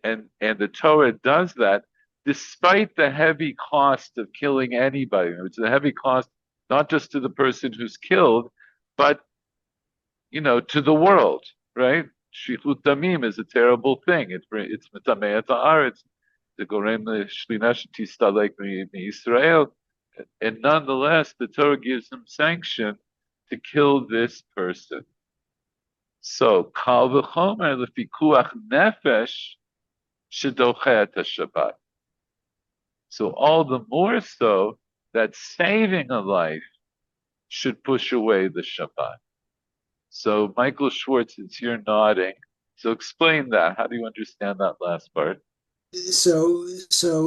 And the Torah does that despite the heavy cost of killing anybody. It's a heavy cost not just to the person who's killed, but to the world, right? Shichut damim is a terrible thing. It's mitameat haaretz. The gorem shlina shetistalek miYisrael. And nonetheless, the Torah gives him sanction to kill this person. So, kal v'chomer lefikuach nefesh shedoche et Shabbat. So all the more so that saving a life should push away the Shabbat. So Michael Schwartz, since you're nodding, so explain that. How do you understand that last part? So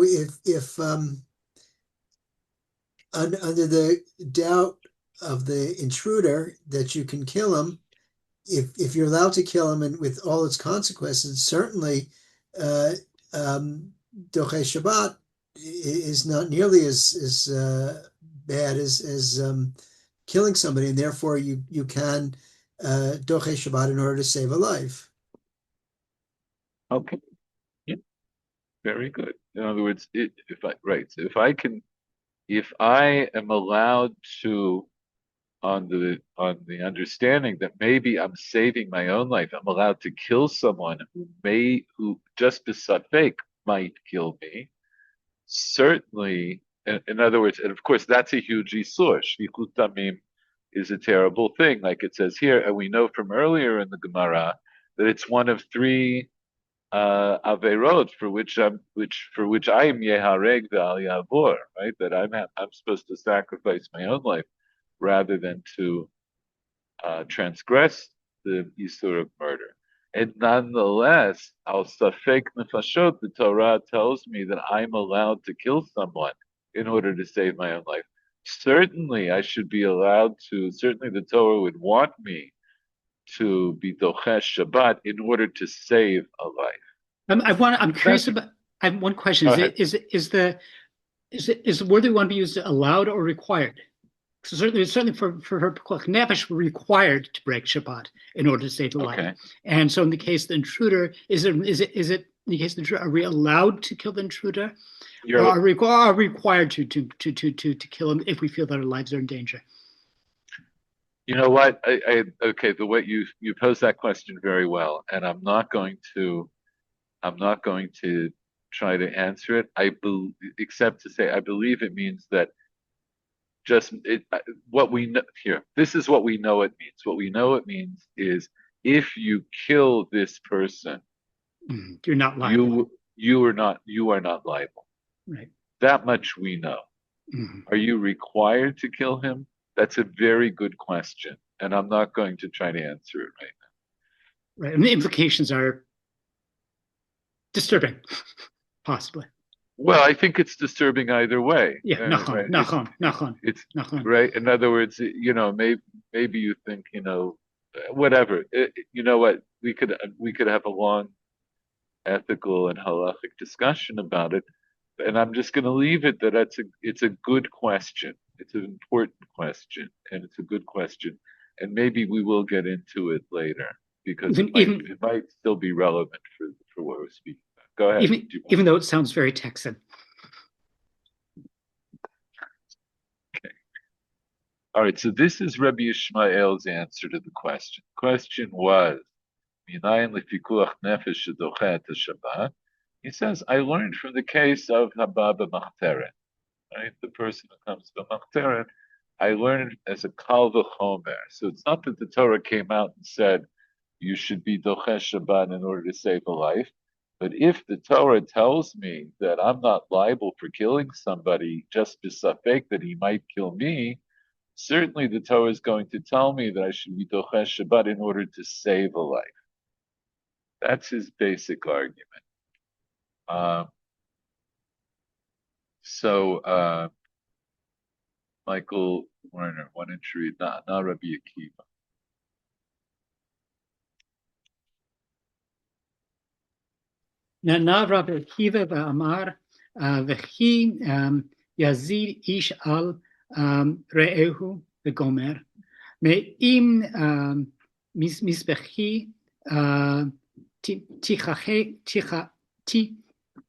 if under the doubt of the intruder that you can kill him, if you're allowed to kill him and with all its consequences, certainly Doche Shabbat is not nearly as bad as killing somebody, and therefore you can Doche Shabbat in order to save a life. Okay. Yeah. Very good. In other words, so if I am allowed to on the understanding that maybe I'm saving my own life. I'm allowed to kill someone who just besafek might kill me. Certainly, in other words, and of course, that's a huge isur. Shvichut damim is a terrible thing, like it says here, and we know from earlier in the Gemara that it's one of three averot for which I am yehareg ve'al yavor, right? That I'm supposed to sacrifice my own life rather than to transgress the isur of murder. And nonetheless, al safek nefashot, the Torah tells me that I'm allowed to kill someone in order to save my own life. Certainly, I should be allowed to. Certainly, the Torah would want me to be dochesh Shabbat in order to save a life. I'm curious about. I have one question. Is the word that want to be used allowed or required? So certainly for her nefesh, we're required to break Shabbat in order to save the life. And so in the case of the intruder, is it in the case of the intruder, are we allowed to kill the intruder? Or are we required to kill him if we feel that our lives are in danger? You know what? Okay, the way you pose that question very well, and I'm not going to try to answer it. Except to say I believe it means that what we know here. This is what we know it means. What we know it means is if you kill this person, you're not liable. You are not liable. Right. That much we know. Mm-hmm. Are you required to kill him? That's a very good question, and I'm not going to try to answer it right now. Right, and the implications are disturbing, possibly. Well, I think it's disturbing either way. Yeah, nachon. It's right. In other words, maybe you think, whatever. You know what? We could have a long ethical and halachic discussion about it, and I'm just going to leave it that it's a good question. It's an important question, and it's a good question, and maybe we will get into it later because it might still be relevant for what we're speaking about. Go ahead. Even though it sounds very Texan. Okay. All right. So this is Rabbi Yishmael's answer to the question. The question was, he says, I learned from the case of Hababa Machteren, right? The person who comes to Machteren, I learned as a kal v'chomer. So it's not that the Torah came out and said you should be dochesh Shabbat in order to save a life. But if the Torah tells me that I'm not liable for killing somebody just besafek that he might kill me, certainly the Torah is going to tell me that I should be dochesh Shabbat in order to save a life. That's his basic argument. Michael Werner, one entry, not Rabbi Akiva. Na Rabbi Akiva v'amar v'chi yazid ish al re'ehu v'gomer me'im misbechi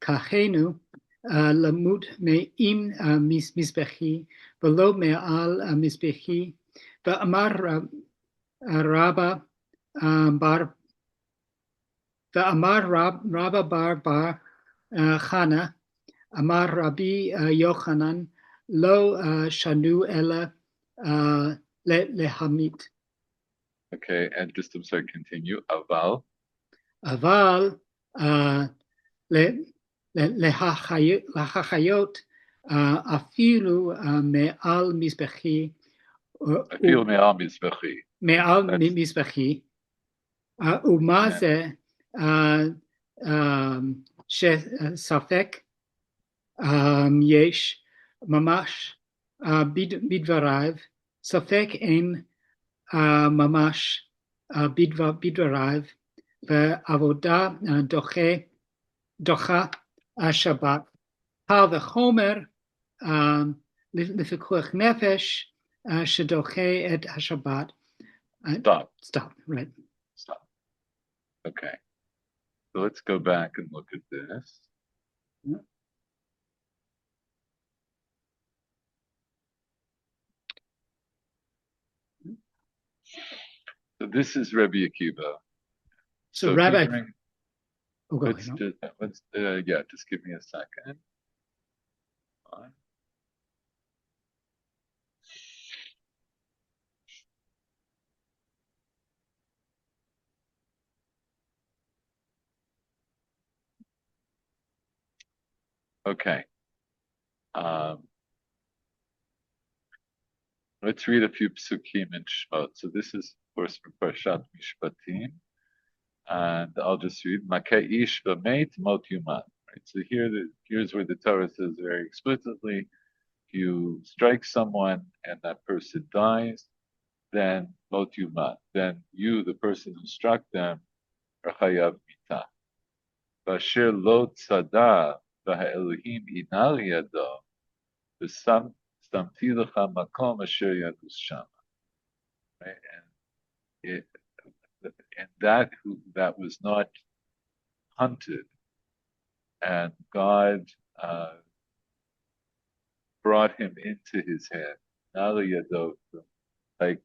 tikachenu lamut me'im misbechi v'lo me'al misbechi v'amar Rabba bar Amar Rabba bar Chana, Amar Rabbi Yochanan, Lo Shanu Ela Lehamit. Okay, and just, I'm sorry, continue. Aval Lehachayot Afilu Me'al Mizbechi. Afilu Me'al Mizbechi. Me'al Mizbechi. Umaze שספק יש ממש בדבריו, ספק אין ממש בדבריו, ועבודה דוחה השבת. קל וחומר לפיקוח נפש שדוחה את השבת. Stop, right. Stop. Okay. So let's go back and look at this. So this is Rabbi Akiva. So So Rabbi, oh, go let's ahead. just give me a second. Okay. Let's read a few psukim in Shmot. So this is, of course, from Parshat Mishpatim. And I'll just read, Makei ish v'meit mot yuman. Right? So here's where the Torah says very explicitly, you strike someone and that person dies, then mot yuman. Then you, the person who struck them, are chayav mita. Vasher lo tzada v'ha'elohim inal yado v'stamti lecha makom asher yadus shama. Right? And that was not hunted, and God brought him into his hand. Like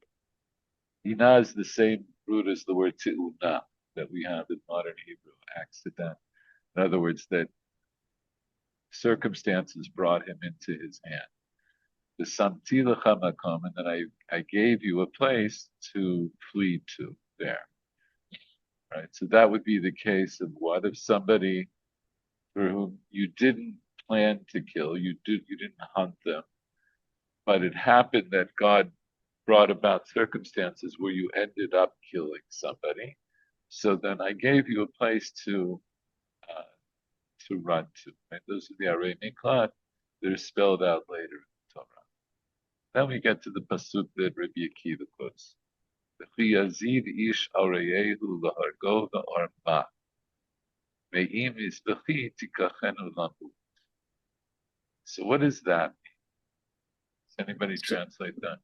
ina is the same root as the word ti'una that we have in modern Hebrew, accident. In other words, that circumstances brought him into his hand. The samti lecha makom, and then I gave you a place to flee to there. Right. So that would be the case of what if somebody for whom you didn't plan to kill, you didn't hunt them, but it happened that God brought about circumstances where you ended up killing somebody. So then I gave you a place to run to. Right? Those are the Arei Miklat. They're spelled out later in the Torah. Then we get to the pasuk that Rabbi Akiva quotes. Yazid ish areyehu lahargo va'arma. Me'im isbechi tikachenu lamut. So what does that mean? Does anybody translate that?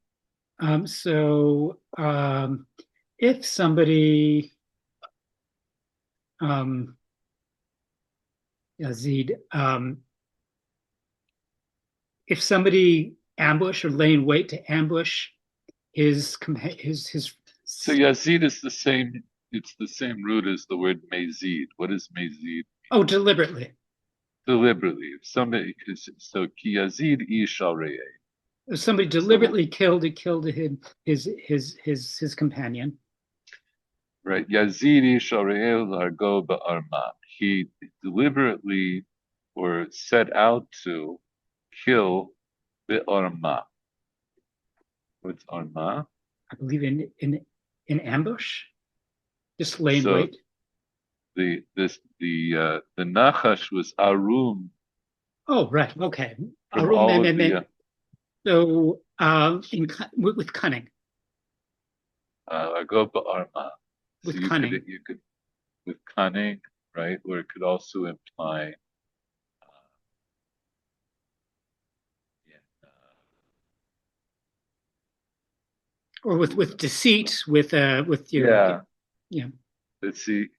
If somebody, Yazid, if somebody ambush or lay in wait to ambush his. So Yazid is the same. It's the same root as the word mezid. What is mezid? Oh, deliberately. Deliberately. If somebody, so ki Yazid ish alrei. If somebody deliberately killed him, his companion. Right. Yazid ish alrei largo ba'arma. He deliberately or set out to kill the arma. What's arma? I believe in ambush, just lay in wait. The nachash was arum. Oh, right, okay. Arum, so with cunning. Go arma. With cunning. You could with cunning, right? Or it could also imply. Or with deceit, with your yeah. Let's see.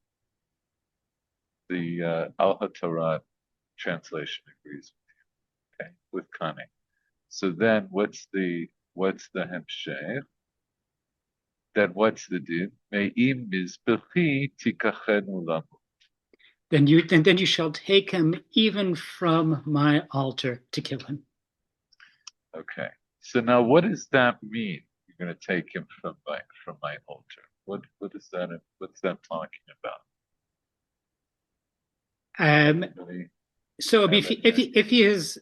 The Al HaTorah translation agrees with you. Okay, with cunning. So then, what's the hemshech? Then what's the din? Me'im mizbechi tikachenu lamu. Then you shall take him even from my altar to kill him. Okay. So now, what does that mean? You're going to take him from my altar. What is that? What's that talking about? So if he is,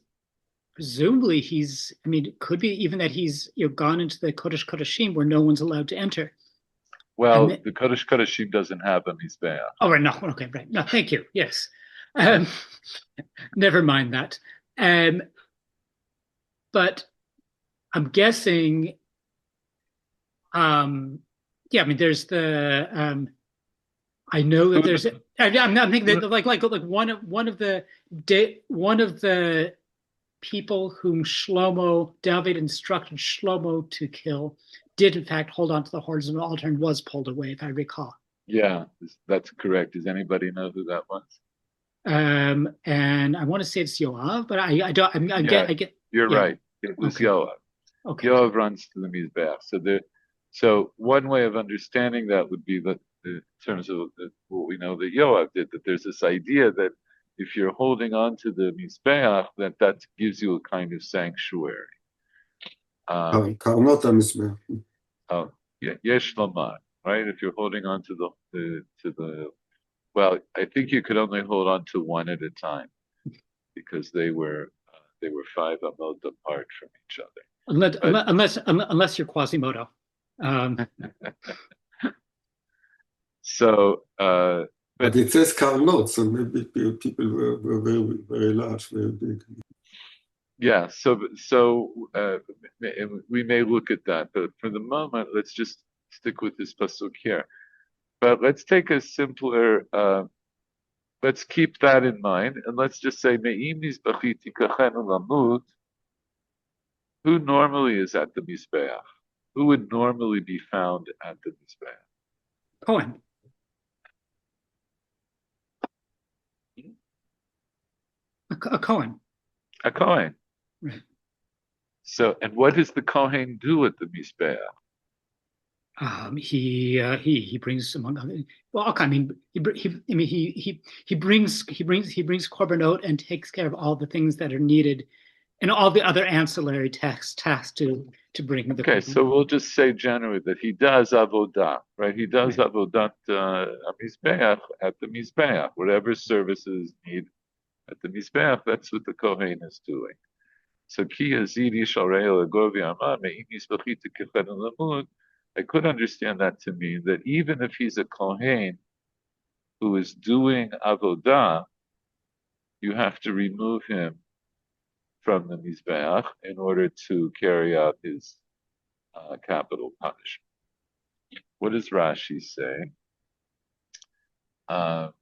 presumably he's, I mean, it could be even that he's gone into the Kodesh Kodeshim where no one's allowed to enter. Well, the Kodesh Kodeshim doesn't have a mizbeach. Oh, right, no, okay, right. No, thank you. Yes. Never mind that. But I'm guessing, I mean, there's the, I know that there's, I'm not thinking that like one of the people whom David instructed Shlomo to kill did in fact hold on to the horns of the altar and was pulled away, if I recall. Yeah, that's correct. Does anybody know who that was? And I want to say it's Yoav, but I don't. I get. You're right. It was Yoav. Okay. Yoav runs to the mizbeach. So one way of understanding that would be that in terms of what we know that Yoav did, that there's this idea that if you're holding on to the Mizbeach, that gives you a kind of sanctuary. קרנות המזבח. Oh, yeah, Yesh Lamar, right? If you're holding on to the well, I think you could only hold on to one at a time because they were 5 amot apart from each other. Unless you're Quasimodo. So, but it says Carnot, so maybe people were very, very large, very big. Yeah, so we may look at that, but for the moment, let's just stick with this pasuk here. But let's take a simpler. Let's keep that in mind, and let's just say Me'im Mizbechi Tikachenu Lamut. Who normally is at the Mizbeach? Who would normally be found at the Mizbeach? Cohen. A Cohen. A Kohen. Right. So, and what does the Kohen do at the Mizbeach? He brings among other. Well, I mean, he brings korbanot and takes care of all the things that are needed, and all the other ancillary tasks to bring the. Okay, so we'll just say generally that he does avodah, right? He does Right. avodat mizbeach at the mizbeach, whatever services need at the mizbeach. That's what the kohen is doing. So ki yazidi sharei legovi amah me'im mizbechi tekechenu lamud. I could understand that to mean that even if he's a kohen who is doing avodah, you have to remove him from the mizbeach in order to carry out his capital punishment. What does Rashi say? I'm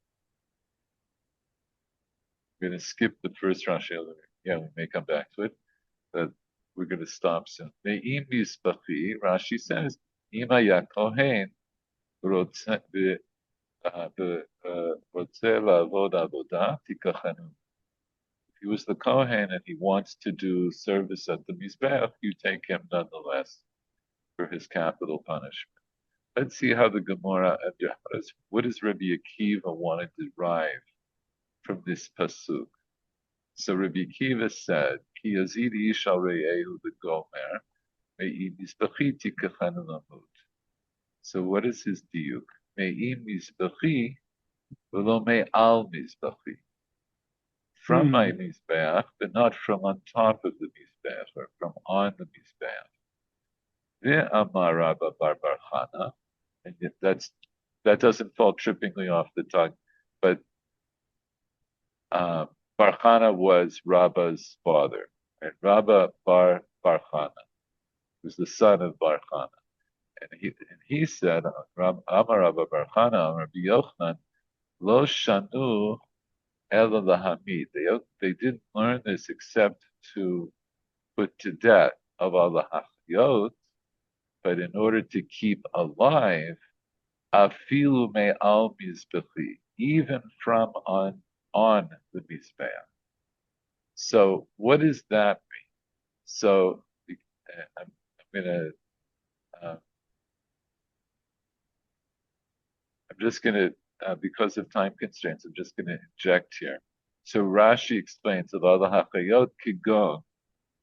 going to skip the first Rashi. Yeah, we may come back to it, but we're going to stop soon. Me'im mizbechi, Rashi says, Ima ya kohen רוצה לעבוד עבודה, תיקחנו. If he was the Kohen and he wants to do service at the Mizbeach, you take him nonetheless for his capital punishment. Let's see how the Gemara, what does Rabbi Akiva want to derive from this pasuk? So Rabbi Akiva said, Ki yazid ish al re'ehu v'gomer, me'i mizbechi tikachanu lamut. So what is his diuk? Me'i mizbechi v'lo me'al mizbechi. From my mizbeach, but not from on top of the mizbeach, or from on the mizbeach. Ve'amar Rabba bar Chana, and yet that doesn't fall trippingly off the tongue, but Bar Chana was Rabba's father, and Rabba bar Chana was the son of Bar Chana, and he said, Amar Rabba bar Chana, Amar Rabbi Yochanan, Lo shanu ela lahamid. They didn't learn this except to put to death of Allah Hachayot, but in order to keep alive, afilu me al mizbechi, even from on the mizbeach. So what does that mean? So I'm gonna I'm just gonna because of time constraints, I'm just gonna inject here. So Rashi explains of Allah Hachayot kigon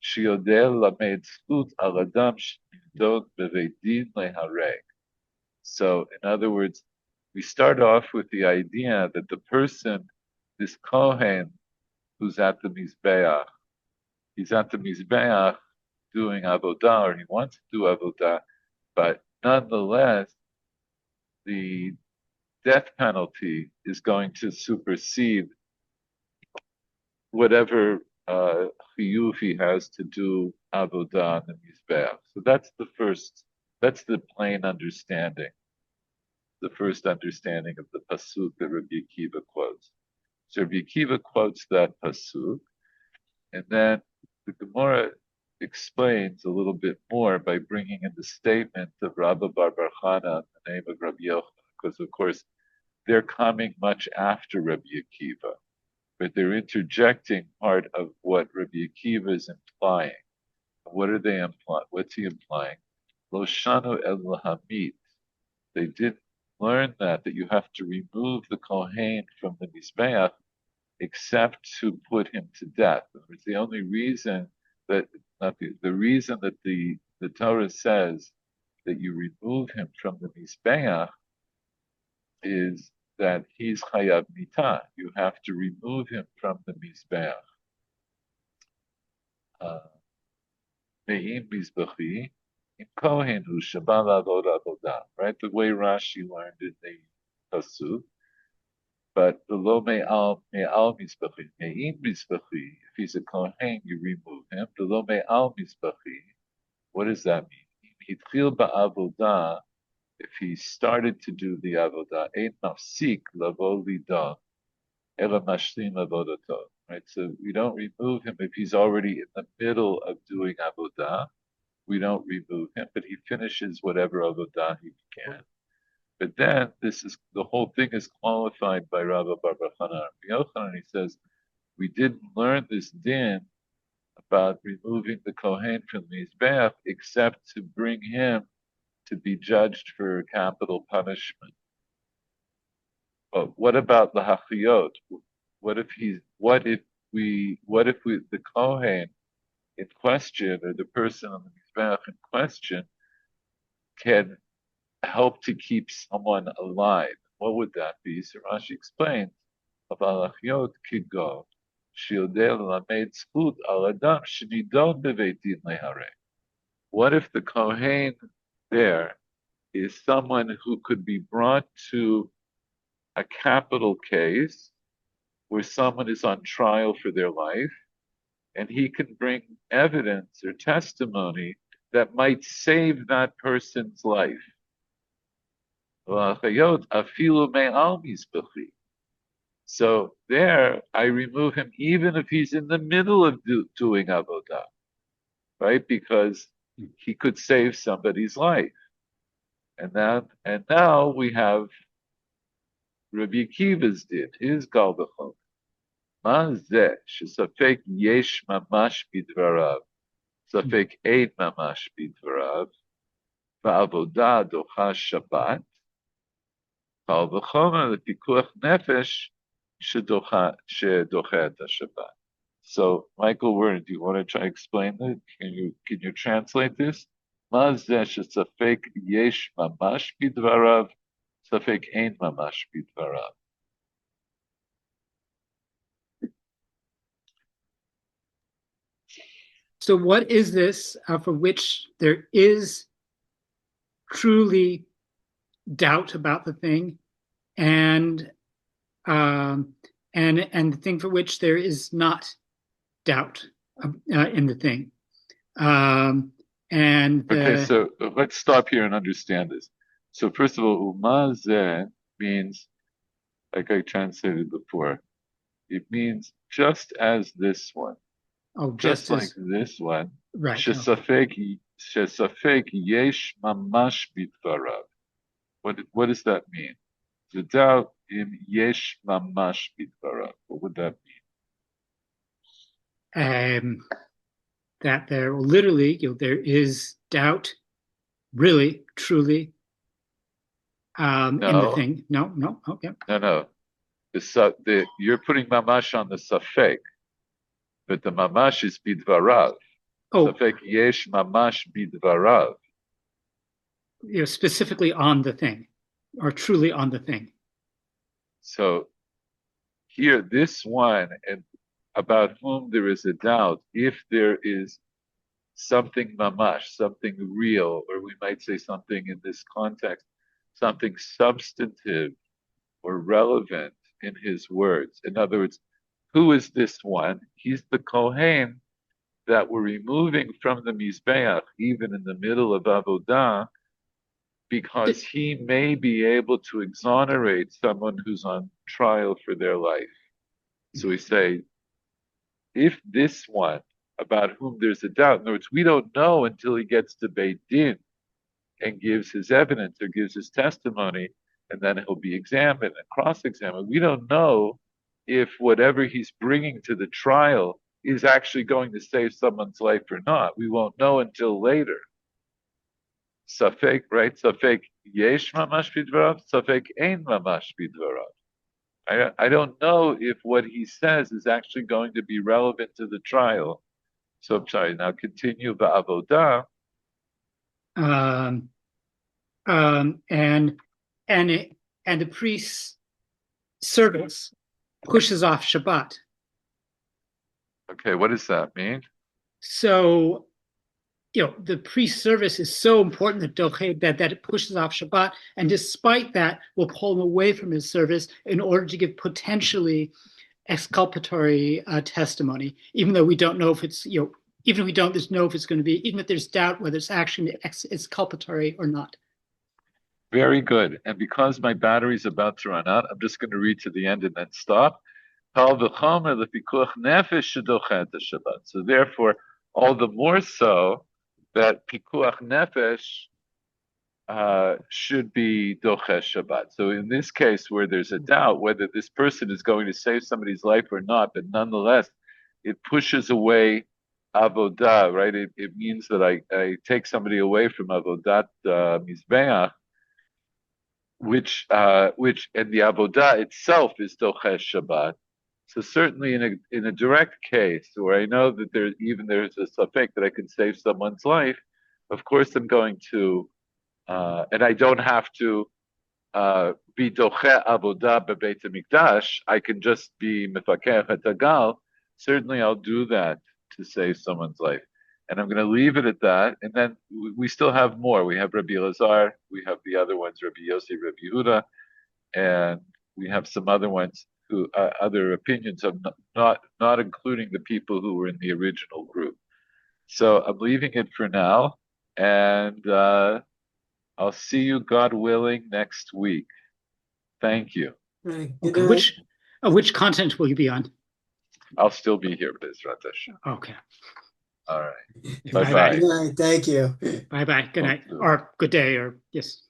shiodel lamed zchut al adam shnidon beveit din lehareg. So, in other words, we start off with the idea that the person, this Kohen, who's at the Mizbeach, he's at the Mizbeach doing Avodah, or he wants to do Avodah, but nonetheless, the death penalty is going to supersede whatever chiyuv he has to do Avodah on the Mizbeach. So that's the plain understanding. The first understanding of the pasuk that Rabbi Akiva quotes. So Rabbi Akiva quotes that pasuk, and then the Gemara explains a little bit more by bringing in the statement of Rabba bar Chana in the name of Rabbi Yochanan, because of course they're coming much after Rabbi Akiva, but they're interjecting part of what Rabbi Akiva is implying. What are they implying? What's he implying? Lo shanu el lahamit. They didn't learn that you have to remove the Kohen from the Mizbeach except to put him to death. It's the only reason that, not the reason that the Torah says that you remove him from the Mizbeach is that he's Chayav Mitah. You have to remove him from the Mizbeach. Me'im Mizbechi, im Kohen hu shabal avod avodah. Right, the way Rashi learned in the Pasuk. But the lo me'al mizbechi, me'im mizbechi. If he's a kohen, you remove him. The lo me'al mizbechi. What does that mean? Hitchil ba'avodah. If he started to do the avodah, ein mafsik lavo lidah, ela mashlim avodato. Right. So we don't remove him if he's already in the middle of doing avodah. We don't remove him, but he finishes whatever avodah he can. But then the whole thing is qualified by Rabbi Bar Yochanan. Yochanan, he says, we didn't learn this din about removing the Kohen from the Mizbeach except to bring him to be judged for capital punishment. But what about the Hachiyot? What if the Kohen in question, or the person on the Mizbeach in question, can help to keep someone alive? What would that be? So Rashi explains, "Avalachiot kigo shildei lamed zchut al adam shenidon beveit din lehare." What if the kohen there is someone who could be brought to a capital case where someone is on trial for their life, and he can bring evidence or testimony that might save that person's life? So there, I remove him even if he's in the middle of doing avodah, right? Because he could save somebody's life. And now we have Rabbi Akiva's did his gal b'chol. Ma zeh shesafek yesh mamash bidvarav, safek ein mamash bidvarav, va'avodah docha Shabbat. So Michael Werner, do you want to try to explain that? Can you translate this? Safek yesh mamash bidvarav, safek ein mamash bidvarav. So what is this for which there is truly doubt about the thing, and the thing for which there is not doubt in the thing? Okay, so let's stop here and understand this. So first of all, umazeh means, like I translated before, it means just as this one. Oh, just like this one. Right. Shesafek yesh mamash bidvarav. What does that mean? The doubt in yesh mamash bidvarav. What would that mean? That there literally, there is doubt, really, truly, in the thing. No. Okay. No. You're putting mamash on the safek, but the mamash is bidvarav. Safek yesh mamash bidvarav. Specifically on the thing, or truly on the thing. So here, this one, and about whom there is a doubt, if there is something mamash, something real, or we might say something in this context, something substantive or relevant in his words. In other words, who is this one? He's the Kohen that we're removing from the Mizbeach, even in the middle of Avodah, because he may be able to exonerate someone who's on trial for their life. So we say, if this one, about whom there's a doubt, in other words, we don't know until he gets to Beit Din and gives his evidence or gives his testimony, and then he'll be examined and cross-examined. We don't know if whatever he's bringing to the trial is actually going to save someone's life or not. We won't know until later. Safek, right? Safek yesh mamash bidvarav, safek ein mamash bidvarav. I don't know if what he says is actually going to be relevant to the trial. So I'm sorry. Now continue the avodah. Um, um, and and it, and the priest's service pushes off Shabbat. Okay, what does that mean? So, the priest's service is so important that it pushes off Shabbat, and despite that, will pull him away from his service in order to give potentially exculpatory testimony, even though we don't know if it's even if we don't know if it's going to be, even if there's doubt whether it's actually exculpatory or not. Very good. And because my battery's about to run out, I'm just going to read to the end and then stop. So therefore, all the more so that pikuach nefesh should be doche Shabbat. So in this case, where there's a doubt whether this person is going to save somebody's life or not, but nonetheless, it pushes away avodah, right? It means that I take somebody away from avodat mizbeach, which and the avodah itself is doches Shabbat. So certainly in a direct case where I know that there's a safek that I can save someone's life, of course I'm going to, and I don't have to be doche avodah bebeit hamikdash. I can just be mefakeh hatagal. Certainly I'll do that to save someone's life. And I'm going to leave it at that. And then we still have more. We have Rabbi Elazar. We have the other ones, Rabbi Yossi, Rabbi Yehuda, and we have some other ones who other opinions of not including the people who were in the original group. So I'm leaving it for now, and I'll see you, God willing, next week. Thank you. Right. Okay. Which content will you be on? I'll still be here, Bezrat Hashem. Okay. All right. Bye-bye. Bye-bye. Good night. Thank you. Bye-bye. Good night. Or good day, or yes.